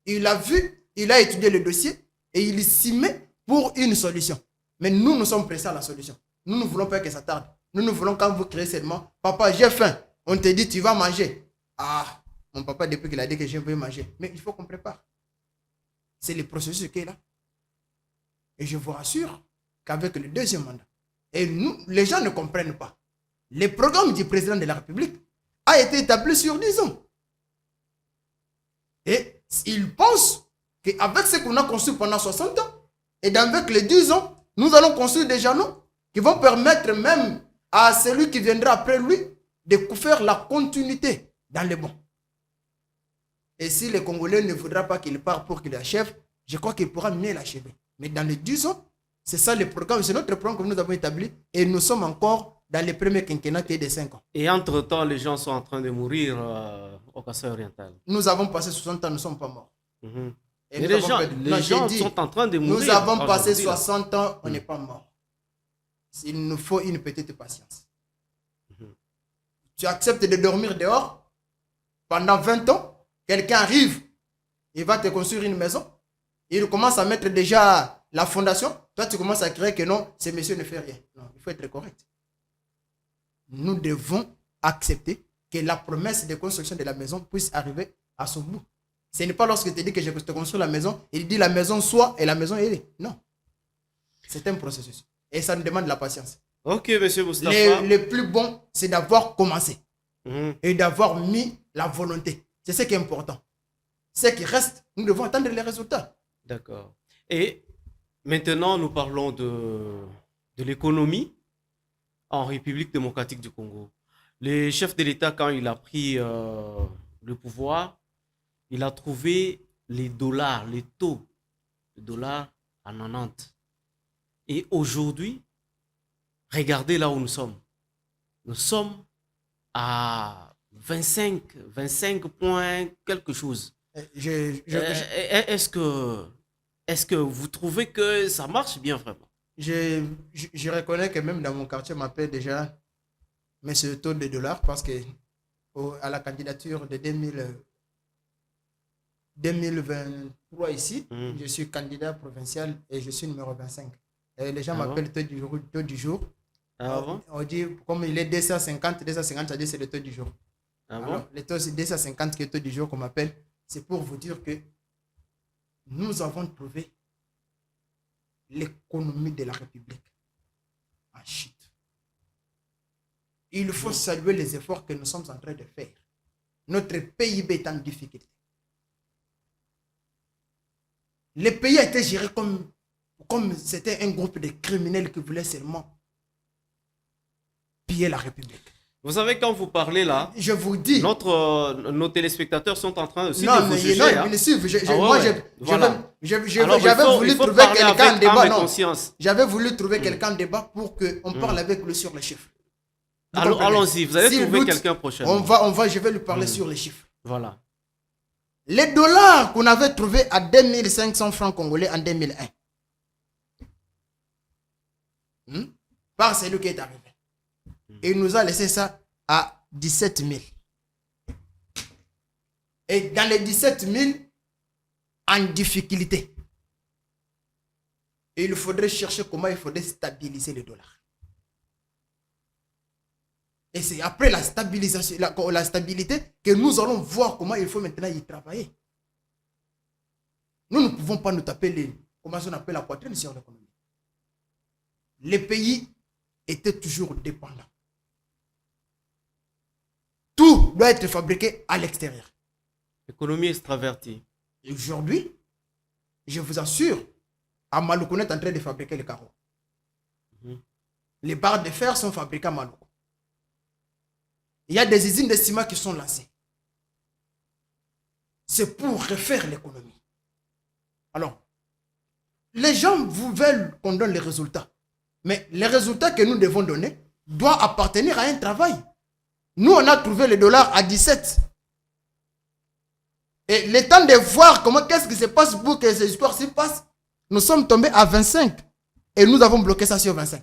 Il a vu, il a étudié le dossier et il s'y met pour une solution. Mais nous sommes pressés à la solution. Nous ne voulons pas que ça tarde. Nous voulons quand vous créez seulement, papa, j'ai faim. On te dit, tu vas manger. Ah, mon papa, depuis qu'il a dit que je veux manger. Mais il faut qu'on prépare. C'est le processus qui est là. Et je vous rassure qu'avec le deuxième mandat, et nous, les gens ne comprennent pas. Le programme du président de la République a été établi sur 10 ans. Et ils pensent qu'avec ce qu'on a construit pendant 60 ans, et avec les 10 ans, nous allons construire des jalons qui vont permettre même à celui qui viendra après lui de faire la continuité dans les bons. Et si le Congolais ne voudra pas qu'il parte pour qu'il achève, je crois qu'il pourra mieux l'achever. Mais dans les 10 ans, c'est ça le programme, c'est notre programme que nous avons établi et nous sommes encore dans les premiers quinquennats qui est de 5 ans.
Et entre-temps, les gens sont en train de mourir au Kasaï oriental.
Nous avons passé 60 ans, nous ne sommes pas morts.
Et les gens sont en train de mourir.
Nous avons passé 60 ans, on n'est pas morts. il nous faut une petite patience. Tu acceptes de dormir dehors pendant 20 ans, quelqu'un arrive, il va te construire une maison, il commence à mettre déjà la fondation, toi tu commences à créer que non, ce monsieur ne fait rien. Non, il faut être correct. Nous devons accepter que la promesse de construction de la maison puisse arriver à son bout. Ce n'est pas lorsque tu dis que je te construis la maison, il dit la maison soit et la maison est. Non. C'est un processus. Et ça nous demande de la patience.
Ok, monsieur Moustapha.
Le plus bon, c'est d'avoir commencé et d'avoir mis la volonté. C'est ce qui est important. Ce qui reste, nous devons attendre les résultats.
D'accord. Et maintenant, nous parlons de l'économie en République démocratique du Congo. Le chef de l'État, quand il a pris le pouvoir, il a trouvé les dollars, les taux de dollars à 90. Et aujourd'hui, regardez là où nous sommes. Nous sommes à 25 points quelque chose. Est-ce que vous trouvez que ça marche bien vraiment?
Je reconnais que même dans mon quartier, on m'appelle déjà monsieur taux de dollars parce que à la candidature de 2023 ici, je suis candidat provincial et je suis numéro 25. Et les gens m'appellent taux du jour.
Ah bon?
On dit, comme il est 250, ça dit c'est le taux du jour.
Ah
alors,
bon?
le taux, c'est 250 qui est le taux du jour qu'on m'appelle. C'est pour vous dire que nous avons trouvé l'économie de la République en chute. Il faut saluer les efforts que nous sommes en train de faire. Notre PIB est en difficulté. Le pays a été géré comme c'était un groupe de criminels qui voulaient seulement piller la République.
Vous savez, quand vous parlez là,
je vous dis,
nos téléspectateurs sont en train aussi de vous juger.
Non, ils me suivent. J'avais voulu trouver quelqu'un en débat. Non, j'avais voulu trouver quelqu'un en débat pour qu'on parle avec lui sur les chiffres.
Allons-y, vous allez trouver quelqu'un prochainement.
Je vais lui parler sur les chiffres.
Voilà.
Les dollars qu'on avait trouvés à 2500 francs congolais en 2001. Par celui qui est arrivé. Et il nous a laissé ça à 17 000. Et dans les 17 000, en difficulté, il faudrait chercher comment il faudrait stabiliser le dollar. Et c'est après la stabilisation, la stabilité que nous allons voir comment il faut maintenant y travailler. Nous ne pouvons pas nous taper comment on appelle la poitrine sur l'économie. Les pays étaient toujours dépendants. Tout doit être fabriqué à l'extérieur.
Économie extravertie.
Aujourd'hui, je vous assure, à Maluku, on est en train de fabriquer les carreaux. Les barres de fer sont fabriquées à Maluku. Il y a des usines de ciment qui sont lancées. C'est pour refaire l'économie. Alors, les gens veulent qu'on donne les résultats. Mais les résultats que nous devons donner doivent appartenir à un travail. Nous, on a trouvé le dollar à 17. Et le temps de voir qu'est-ce qui se passe pour que ces histoires s'y passent, nous sommes tombés à 25. Et nous avons bloqué ça sur 25.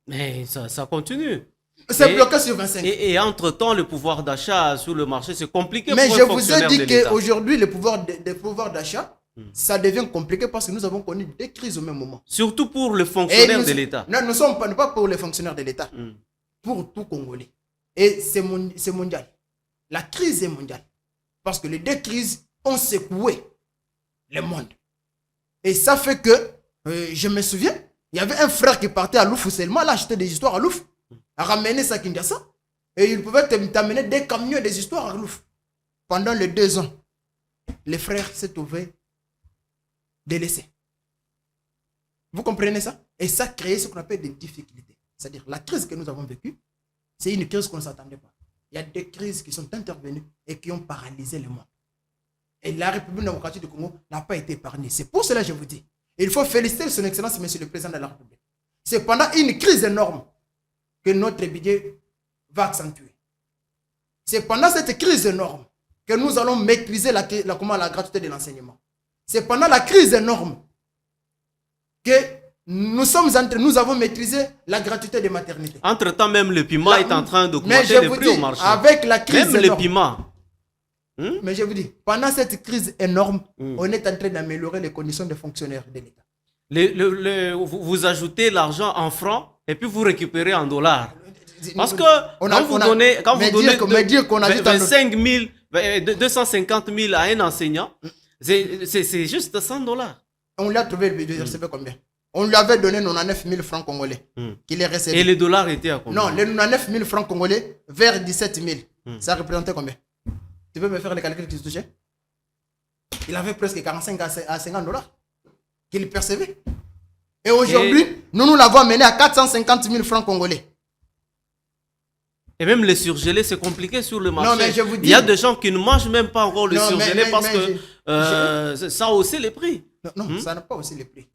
Mais ça continue.
C'est bloqué sur 25.
Et entre-temps, le pouvoir d'achat sur le marché, c'est compliqué.
Mais je vous ai dit qu'aujourd'hui, le pouvoir d'achat, ça devient compliqué parce que nous avons connu des crises au même moment.
Surtout pour les fonctionnaires de l'État.
Non, nous ne sommes pas pour les fonctionnaires de l'État. Pour tout Congolais. Et c'est mondial. La crise est mondiale. Parce que les deux crises ont secoué le monde. Et ça fait que, je me souviens, il y avait un frère qui partait à Louf seulement, là, acheter des histoires à Louf, à ramener ça à Kinshasa. Et il pouvait t'amener des camions, des histoires à Louf. Pendant les 2 ans, les frères s'est trouvé délaissés. Vous comprenez ça? Et ça a créé ce qu'on appelle des difficultés. C'est-à-dire la crise que nous avons vécue, c'est une crise qu'on ne s'attendait pas. Il y a des crises qui sont intervenues et qui ont paralysé le monde. Et la République démocratique du Congo n'a pas été épargnée. C'est pour cela que je vous dis, il faut féliciter son Excellence, Monsieur le Président de la République. C'est pendant une crise énorme que notre budget va accentuer. C'est pendant cette crise énorme que nous allons maîtriser la gratuité de l'enseignement. C'est pendant la crise énorme que nous avons maîtrisé la gratuité des maternités.
Entre-temps, même le piment est en train d'augmenter le prix au marché.
Avec la crise
même le piment.
Mais je vous dis, pendant cette crise énorme, on est en train d'améliorer les conditions des fonctionnaires de l'État.
Vous ajoutez l'argent en francs et puis vous récupérez en dollars. Parce que quand vous donnez 25 000, 250 000 à un enseignant, c'est juste $100.
On l'a trouvé, il recevait combien? On lui avait donné 99 000 francs congolais. Qu'il est recevait.
Et les dollars étaient à combien?
Non, les 99 000 francs congolais vers 17 000. Ça représentait combien? Tu peux me faire les calculs qui se touchaient? Il avait presque 45 à 50 dollars qu'il percevait. Et aujourd'hui, nous l'avons amené à 450 000 francs congolais.
Et même les surgelés, c'est compliqué sur le marché.
Non, mais je vous dis,
il y a des gens qui ne mangent même pas encore le surgelé parce que ça a haussé les prix.
Non, ça n'a pas haussé les prix.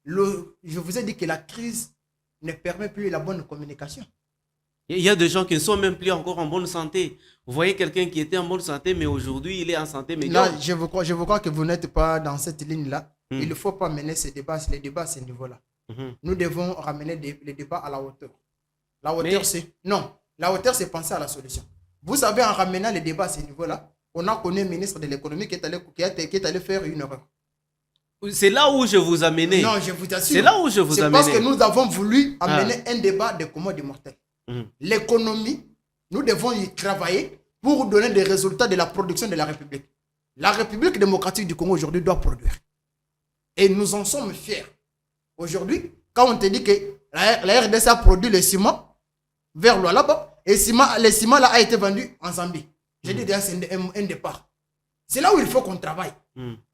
Je vous ai dit que la crise ne permet plus la bonne communication.
Il y a des gens qui ne sont même plus encore en bonne santé. Vous voyez quelqu'un qui était en bonne santé, mais aujourd'hui, il est en santé médiocre.
Non, je vous crois que vous n'êtes pas dans cette ligne-là. Il ne faut pas mener les débats à ce niveau-là. Nous devons ramener les débats à la hauteur. La hauteur, la hauteur, c'est penser à la solution. Vous savez, en ramenant les débats à ce niveau-là, on a connu un ministre de l'économie qui est allé faire une erreur.
C'est là où je vous amenais.
Non, je vous assure.
C'est là où je vous amenais.
C'est parce que nous avons voulu amener un débat de commun des mortels. L'économie, nous devons y travailler pour donner des résultats de la production de la République. La République démocratique du Congo aujourd'hui doit produire. Et nous en sommes fiers. Aujourd'hui, quand on te dit que la RDC a produit le ciment vers Lualaba, et le ciment là a été vendu en Zambie. J'ai dit déjà c'est un départ. C'est là où il faut qu'on travaille.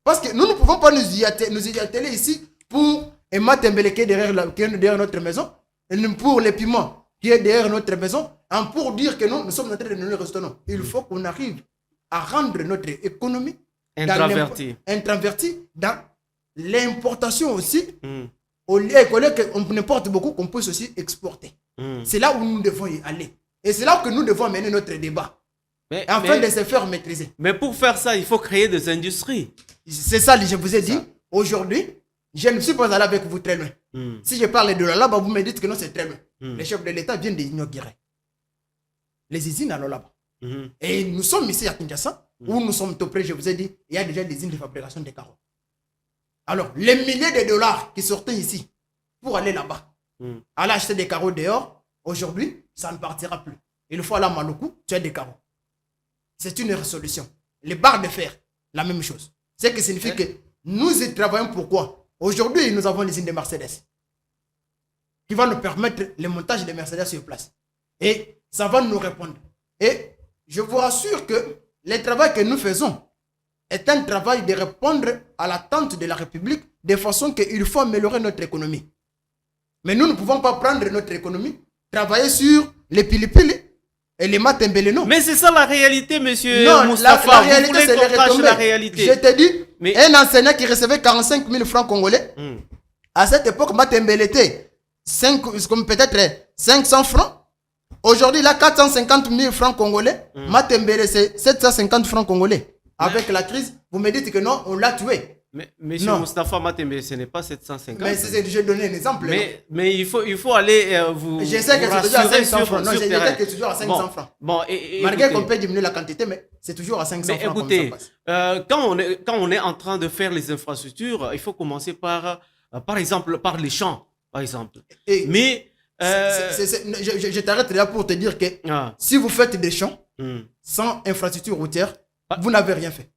Parce que nous ne pouvons pas nous y atteler ici pour Emma Tembele qui est derrière notre maison, et pour les piments qui est derrière notre maison, pour dire que nous sommes en train de nous résultats. Non. Il faut qu'on arrive à rendre notre économie introvertie dans l'importation aussi. Au lieu qu'on importe beaucoup, qu'on puisse aussi exporter. C'est là où nous devons y aller. Et c'est là que nous devons mener notre débat. Afin de se faire maîtriser.
Mais pour faire ça, il faut créer des industries.
C'est ça, je vous ai dit. Aujourd'hui, je ne suis pas allé avec vous très loin. Si je parle de là-bas, vous me dites que non, c'est très loin. Les chefs de l'État viennent d'inaugurer les usines à là-bas. Et nous sommes ici à Kinshasa, où nous sommes tout près, je vous ai dit, il y a déjà des usines de fabrication de carreaux. Alors, les milliers de dollars qui sortaient ici pour aller là-bas, aller acheter des carreaux dehors, aujourd'hui, ça ne partira plus. Il faut aller à Maluku, tu as des carreaux. C'est une solution. Les barres de fer, la même chose. Ce qui signifie que nous y travaillons pourquoi? Aujourd'hui, nous avons l'usine de Mercedes qui va nous permettre le montage des Mercedes sur place. Et ça va nous répondre. Et je vous rassure que le travail que nous faisons est un travail de répondre à l'attente de la République de façon qu'il faut améliorer notre économie. Mais nous ne pouvons pas prendre notre économie, travailler sur les pilipili et les matembele, non.
Mais c'est ça la réalité, monsieur
Moustapha. La réalité, c'est les retombées.
La réalité.
Je te dis, un enseignant qui recevait 45 000 francs congolais, à cette époque, matembele était peut-être 500 francs. Aujourd'hui, il a 450 000 francs congolais. Matembele, c'est 750 francs congolais. Avec la crise, vous me dites que non, on l'a tué.
Mais monsieur Moustapha Matembele, ce n'est pas 750.
Mais je donné un exemple.
Mais il faut aller
je sais que c'est toujours à 500 francs. Non, je sais que c'est toujours à 500 francs.
Bon,
malgré qu'on peut diminuer la quantité, mais c'est toujours à 500 francs.
Écoutez, quand on est en train de faire les infrastructures, il faut commencer par exemple, par les champs, par exemple. Mais
je t'arrête là pour te dire que si vous faites des champs sans infrastructure routière, vous n'avez rien fait.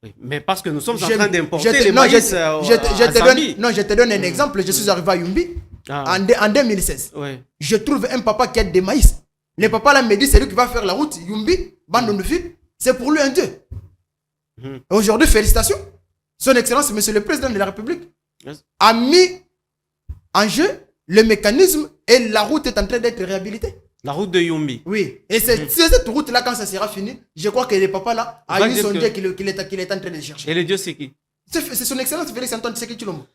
Oui, mais parce que nous sommes en train d'importer les maïs
je te donne un exemple. Je suis arrivé à Yumbi en 2016. Je trouve un papa qui a des maïs. Le papa là me dit c'est lui qui va faire la route Yumbi, Bandondoufi. C'est pour lui un dieu. Aujourd'hui, félicitations. Son Excellence, Monsieur le Président de la République, a mis en jeu le mécanisme et la route est en train d'être réhabilitée.
La route de Yumbi.
Oui. Et c'est cette route-là, quand ça sera fini, je crois que le papa là a eu son dieu qu'il est en train de chercher.
Et le dieu, c'est qui?
C'est son Excellence Félix Antoine Tshisekedi Tshilombo.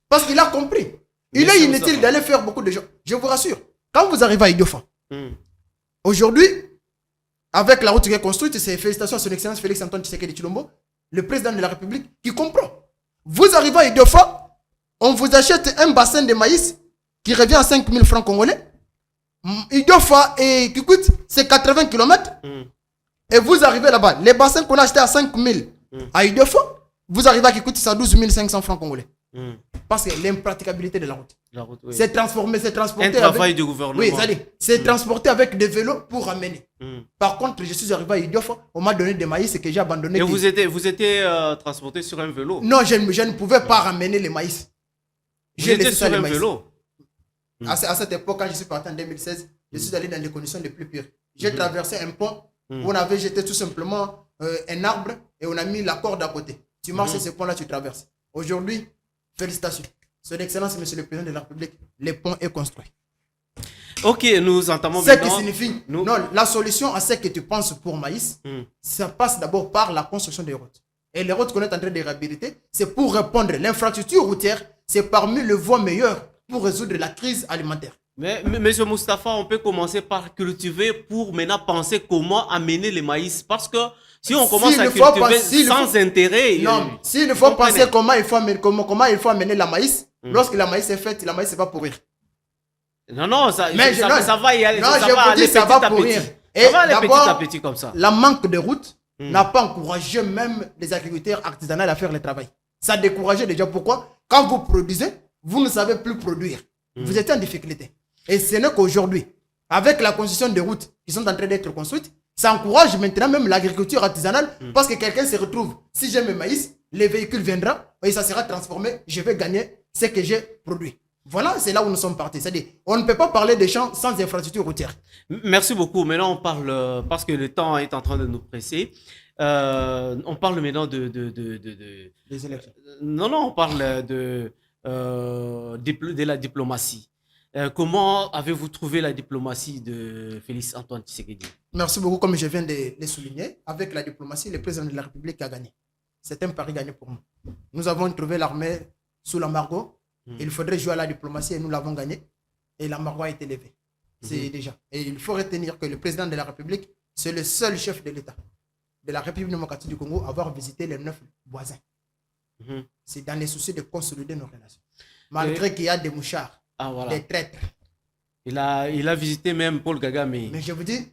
Parce qu'il a compris. Il est inutile d'aller faire beaucoup de gens. Je vous rassure. Quand vous arrivez à Idiofa, aujourd'hui, avec la route qui est construite, c'est félicitations à son Excellence Félix Antoine Tshisekedi Tshilombo, le président de la République, qui comprend. Vous arrivez à Idiofa, on vous achète un bassin de maïs qui revient à 5 000 francs congolais. Idiofa et qui coûte, c'est 80 km. Et vous arrivez là-bas. Les bassins qu'on a achetés à 5 000 à Idiofa, vous arrivez à qui coûte ça 12 500 francs congolais. Parce que l'impraticabilité de la route.
Oui.
C'est transporté.
Un travail du gouvernement.
Oui, c'est transporté avec des vélos pour ramener. Par contre, je suis arrivé à Idiofa, on m'a donné des maïs que j'ai abandonné.
Et vous étiez transporté sur un vélo?
Non, je ne pouvais pas ramener les maïs.
Vous étiez sur un vélo?
À cette époque, quand je suis parti en 2016, je suis allé dans des conditions les plus pires. J'ai traversé un pont où on avait jeté tout simplement un arbre et on a mis la corde à côté. Tu marches sur ce pont-là, tu traverses. Aujourd'hui, félicitations. Son Excellence, Monsieur le Président de la République, le pont est construit.
Ok, nous entamons
Ce qui signifie,
non,
la solution à ce que tu penses pour maïs, ça passe d'abord par la construction des routes. Et les routes qu'on est en train de réhabiliter, c'est pour répondre. L'infrastructure routière, c'est parmi les voies meilleures pour résoudre la crise alimentaire.
Mais Monsieur Moustapha, on peut commencer par cultiver pour maintenant penser comment amener les maïs. Parce que si on commence à cultiver sans intérêt...
Non, s'il faut penser comment il faut amener la maïs, lorsque la maïs est faite, la maïs ne va pas pourrir.
Non, ça va y aller.
Non, je vous dis, ça va pourrir.
Et ça va aller petit à petit comme ça.
La manque de route n'a pas encouragé même les agriculteurs artisanaux à faire le travail. Ça a découragé déjà. Pourquoi? Quand vous produisez, vous ne savez plus produire. Vous êtes en difficulté. Et ce n'est qu'aujourd'hui, avec la construction des routes qui sont en train d'être construites, ça encourage maintenant même l'agriculture artisanale parce que quelqu'un se retrouve, si j'ai mes maïs, les véhicules viendront et ça sera transformé, je vais gagner ce que j'ai produit. Voilà, c'est là où nous sommes partis. C'est-à-dire, on ne peut pas parler des champs sans infrastructure routière.
Merci beaucoup. Maintenant, on parle, parce que le temps est en train de nous presser, on parle maintenant des élections. Non, on parle de la diplomatie. Comment avez-vous trouvé la diplomatie de Félix Antoine Tshisekedi? Merci
beaucoup. Comme je viens de le souligner, avec la diplomatie, le président de la République a gagné. C'est un pari gagné pour nous. Nous avons trouvé l'armée sous l'embargo. Il faudrait jouer à la diplomatie et nous l'avons gagné. Et l'embargo a été levé. C'est déjà. Et il faut retenir que le président de la République, c'est le seul chef de l'État de la République démocratique du Congo à avoir visité les 9 voisins. C'est dans les soucis de consolider nos relations. Malgré qu'il y a des mouchards. Des traîtres.
Il a visité même Paul Kagame.
Mais je vous dis,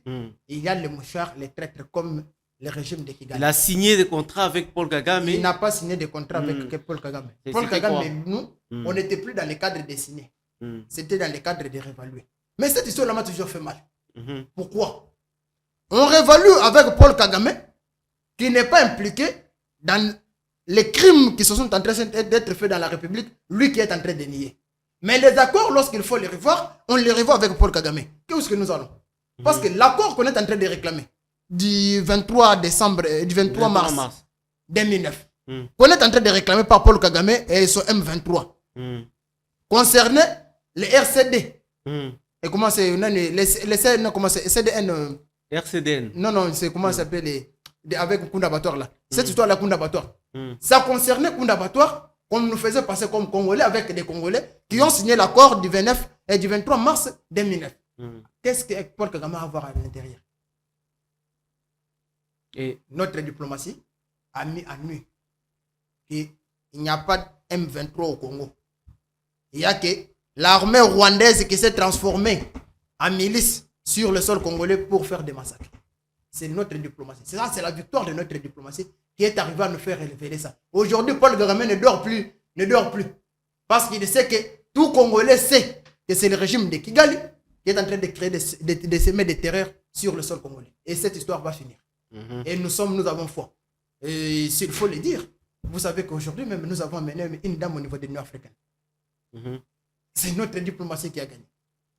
il y a les mouchards, les traîtres comme le régime de Kigali.
Il a signé des contrats avec Paul Kagame.
Il n'a pas signé de contrats avec Paul Kagame. Paul Kagame et nous, on n'était plus dans les cadres de signer. C'était dans les cadres de réévaluer. Mais cette histoire-là m'a toujours fait mal. Pourquoi? On réévalue avec Paul Kagame qui n'est pas impliqué dans les crimes qui se sont en train d'être faits dans la République, lui qui est en train de nier. Mais les accords, lorsqu'il faut les revoir, on les revoit avec Paul Kagame. Qu'est-ce que nous allons? Parce que l'accord qu'on est en train de réclamer du 23 mars 2009, qu'on est en train de réclamer par Paul Kagame et son M23, concernait les RCD. Et comment c'est les CDN?
RCDN.
Non, c'est comment ça s'appelle avec Kunda Bator là. Cette histoire-là, Kunda Bator. Ça concernait Kunda Bator. On nous faisait passer comme Congolais avec des Congolais qui ont signé l'accord du 29 et du 23 mars 2009. Qu'est-ce que Paul Kagame a à voir à l'intérieur? Et notre diplomatie a mis à nu qu'il n'y a pas de M23 au Congo. Il y a que l'armée rwandaise qui s'est transformée en milice sur le sol congolais pour faire des massacres. C'est notre diplomatie. C'est la victoire de notre diplomatie qui est arrivée à nous faire révéler ça. Aujourd'hui, Paul Kagame ne dort plus. Parce qu'il sait que tout Congolais sait que c'est le régime de Kigali qui est en train de créer des semets de terreur sur le sol congolais. Et cette histoire va finir. Et nous avons foi. Et s'il faut le dire, vous savez qu'aujourd'hui même, nous avons amené une dame au niveau de l'Union africaine. C'est notre diplomatie qui a gagné.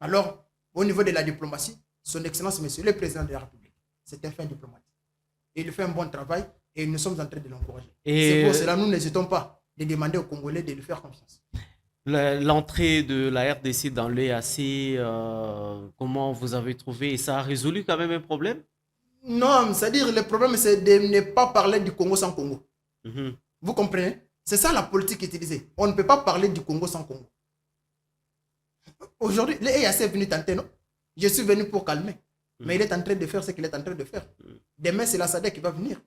Alors, au niveau de la diplomatie, son Excellence, Monsieur le Président de la République, c'est un fin diplomate. Il fait un bon travail et nous sommes en train de l'encourager. C'est pour cela que nous n'hésitons pas de demander aux Congolais de lui faire confiance.
L'entrée de la RDC dans l'EAC, comment vous avez trouvé? Et ça a résolu quand même un problème?
Non, c'est-à-dire le problème c'est de ne pas parler du Congo sans Congo. Vous comprenez? C'est ça la politique utilisée. On ne peut pas parler du Congo sans Congo. Aujourd'hui, l'EAC est venu tenter, non? Je suis venu pour calmer. Mais il est en train de faire ce qu'il est en train de faire. Demain, c'est la SADC qui va venir.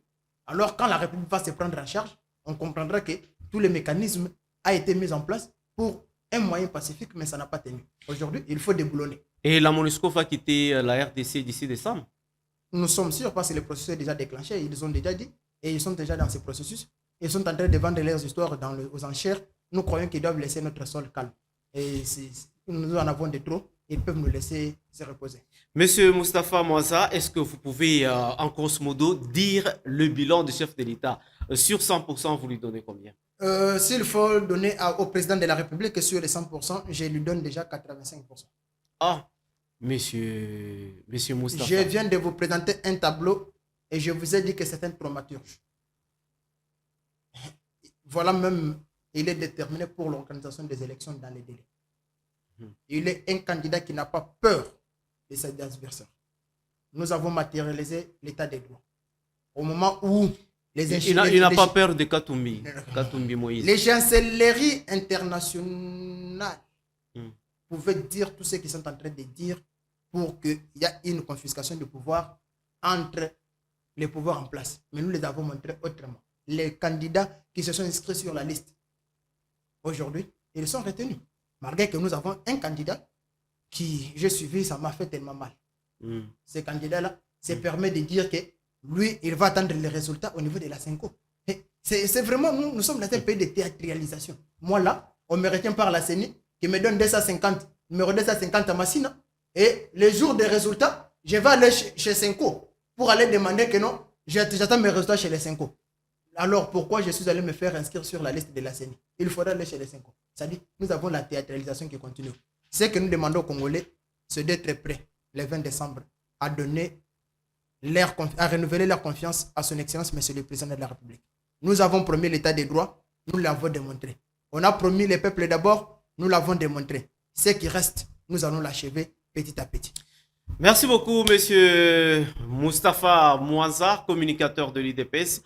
Alors, quand la République va se prendre en charge, on comprendra que tous les mécanismes ont été mis en place pour un moyen pacifique, mais ça n'a pas tenu. Aujourd'hui, il faut déboulonner.
Et la MONUSCO va quitter la RDC d'ici décembre?
Nous sommes sûrs parce que le processus est déjà déclenché, ils ont déjà dit, et ils sont déjà dans ce processus. Ils sont en train de vendre leurs histoires aux enchères. Nous croyons qu'ils doivent laisser notre sol calme. Et si nous en avons de trop, ils peuvent nous laisser se reposer.
Monsieur Moustapha Mwanza, est-ce que vous pouvez, en grosso modo, dire le bilan du chef de l'État? Sur 100%, vous lui donnez combien?
S'il faut donner au président de la République sur les 100%, je lui donne déjà 85%.
Ah, monsieur Moustapha.
Je viens de vous présenter un tableau et je vous ai dit que c'est un traumaturge. Voilà même, il est déterminé pour l'organisation des élections dans les délais. Il est un candidat qui n'a pas peur de ses adversaires. Nous avons matérialisé l'état des droits. Au moment où
il n'a pas peur de Katumbi Moïse.
Les chancelleries internationales pouvaient dire tout ce qu'ils sont en train de dire pour qu'il y ait une confiscation du pouvoir entre les pouvoirs en place. Mais nous les avons montrés autrement. Les candidats qui se sont inscrits sur la liste, aujourd'hui, ils sont retenus. Malgré que nous avons un candidat qui, j'ai suivi, ça m'a fait tellement mal. Ce candidat-là, ça permet de dire que lui, il va attendre les résultats au niveau de la CENCO. C'est vraiment, nous sommes dans un pays de théâtralisation. Moi là, on me retient par la CENI qui me donne 250, numéro 250 à Massina. Et le jour des résultats, je vais aller chez CENCO pour aller demander que non, j'attends mes résultats chez les CENCO. Alors pourquoi je suis allé me faire inscrire sur la liste de la CENI? Il faudra aller chez les CENCO. C'est-à-dire, nous avons la théâtralisation qui continue. Ce que nous demandons aux Congolais, c'est d'être prêts le 20 décembre à renouveler leur confiance à son Excellence, Monsieur le Président de la République. Nous avons promis l'état des droits, nous l'avons démontré. On a promis le peuple d'abord, nous l'avons démontré. Ce qui reste, nous allons l'achever petit à petit.
Merci beaucoup, Monsieur Moustapha Mwanza, communicateur de l'UDPS.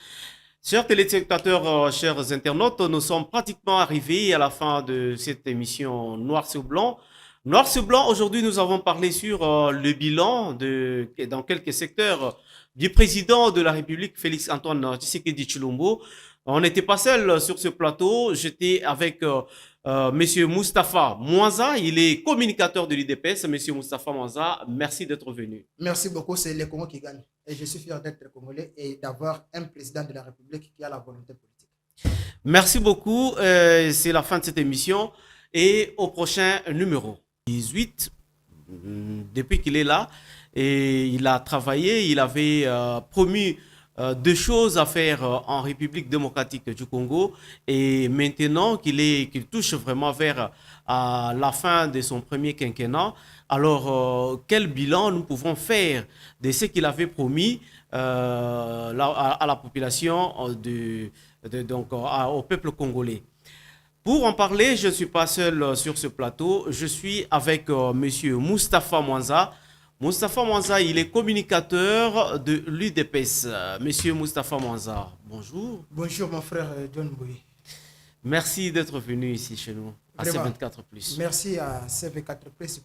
Chers téléspectateurs, chers internautes, nous sommes pratiquement arrivés à la fin de cette émission Noir sur Blanc. Noir sur Blanc, aujourd'hui, nous avons parlé sur le bilan dans quelques secteurs du président de la République, Félix-Antoine Tshisekedi Tshilombo. On n'était pas seul sur ce plateau. J'étais avec Monsieur Moustapha Mwanza. Il est communicateur de l'UDPS. Monsieur Moustapha Mwanza, merci d'être venu.
Merci beaucoup. C'est le Congo qui gagne. Et je suis fier d'être congolais et d'avoir un président de la République qui a la volonté politique.
Merci beaucoup. C'est la fin de cette émission. Et au prochain numéro 18, depuis qu'il est là, et il a travaillé, il avait promis deux choses à faire en République démocratique du Congo. Et maintenant qu'il touche vraiment vers la fin de son premier quinquennat, alors quel bilan nous pouvons faire de ce qu'il avait promis à la population, donc au peuple congolais? Pour en parler, je ne suis pas seul sur ce plateau, je suis avec Monsieur Moustapha Mwanza. Moustapha Mwanza, il est communicateur de l'UDPS. Monsieur Moustapha Mwanza, bonjour.
Bonjour mon frère John Boui.
Merci d'être venu ici chez nous, à C24+.
Merci à C24+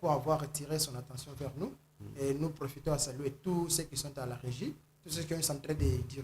pour avoir attiré son attention vers nous. Et nous profitons à saluer tous ceux qui sont à la régie, tous ceux qui sont en train de diriger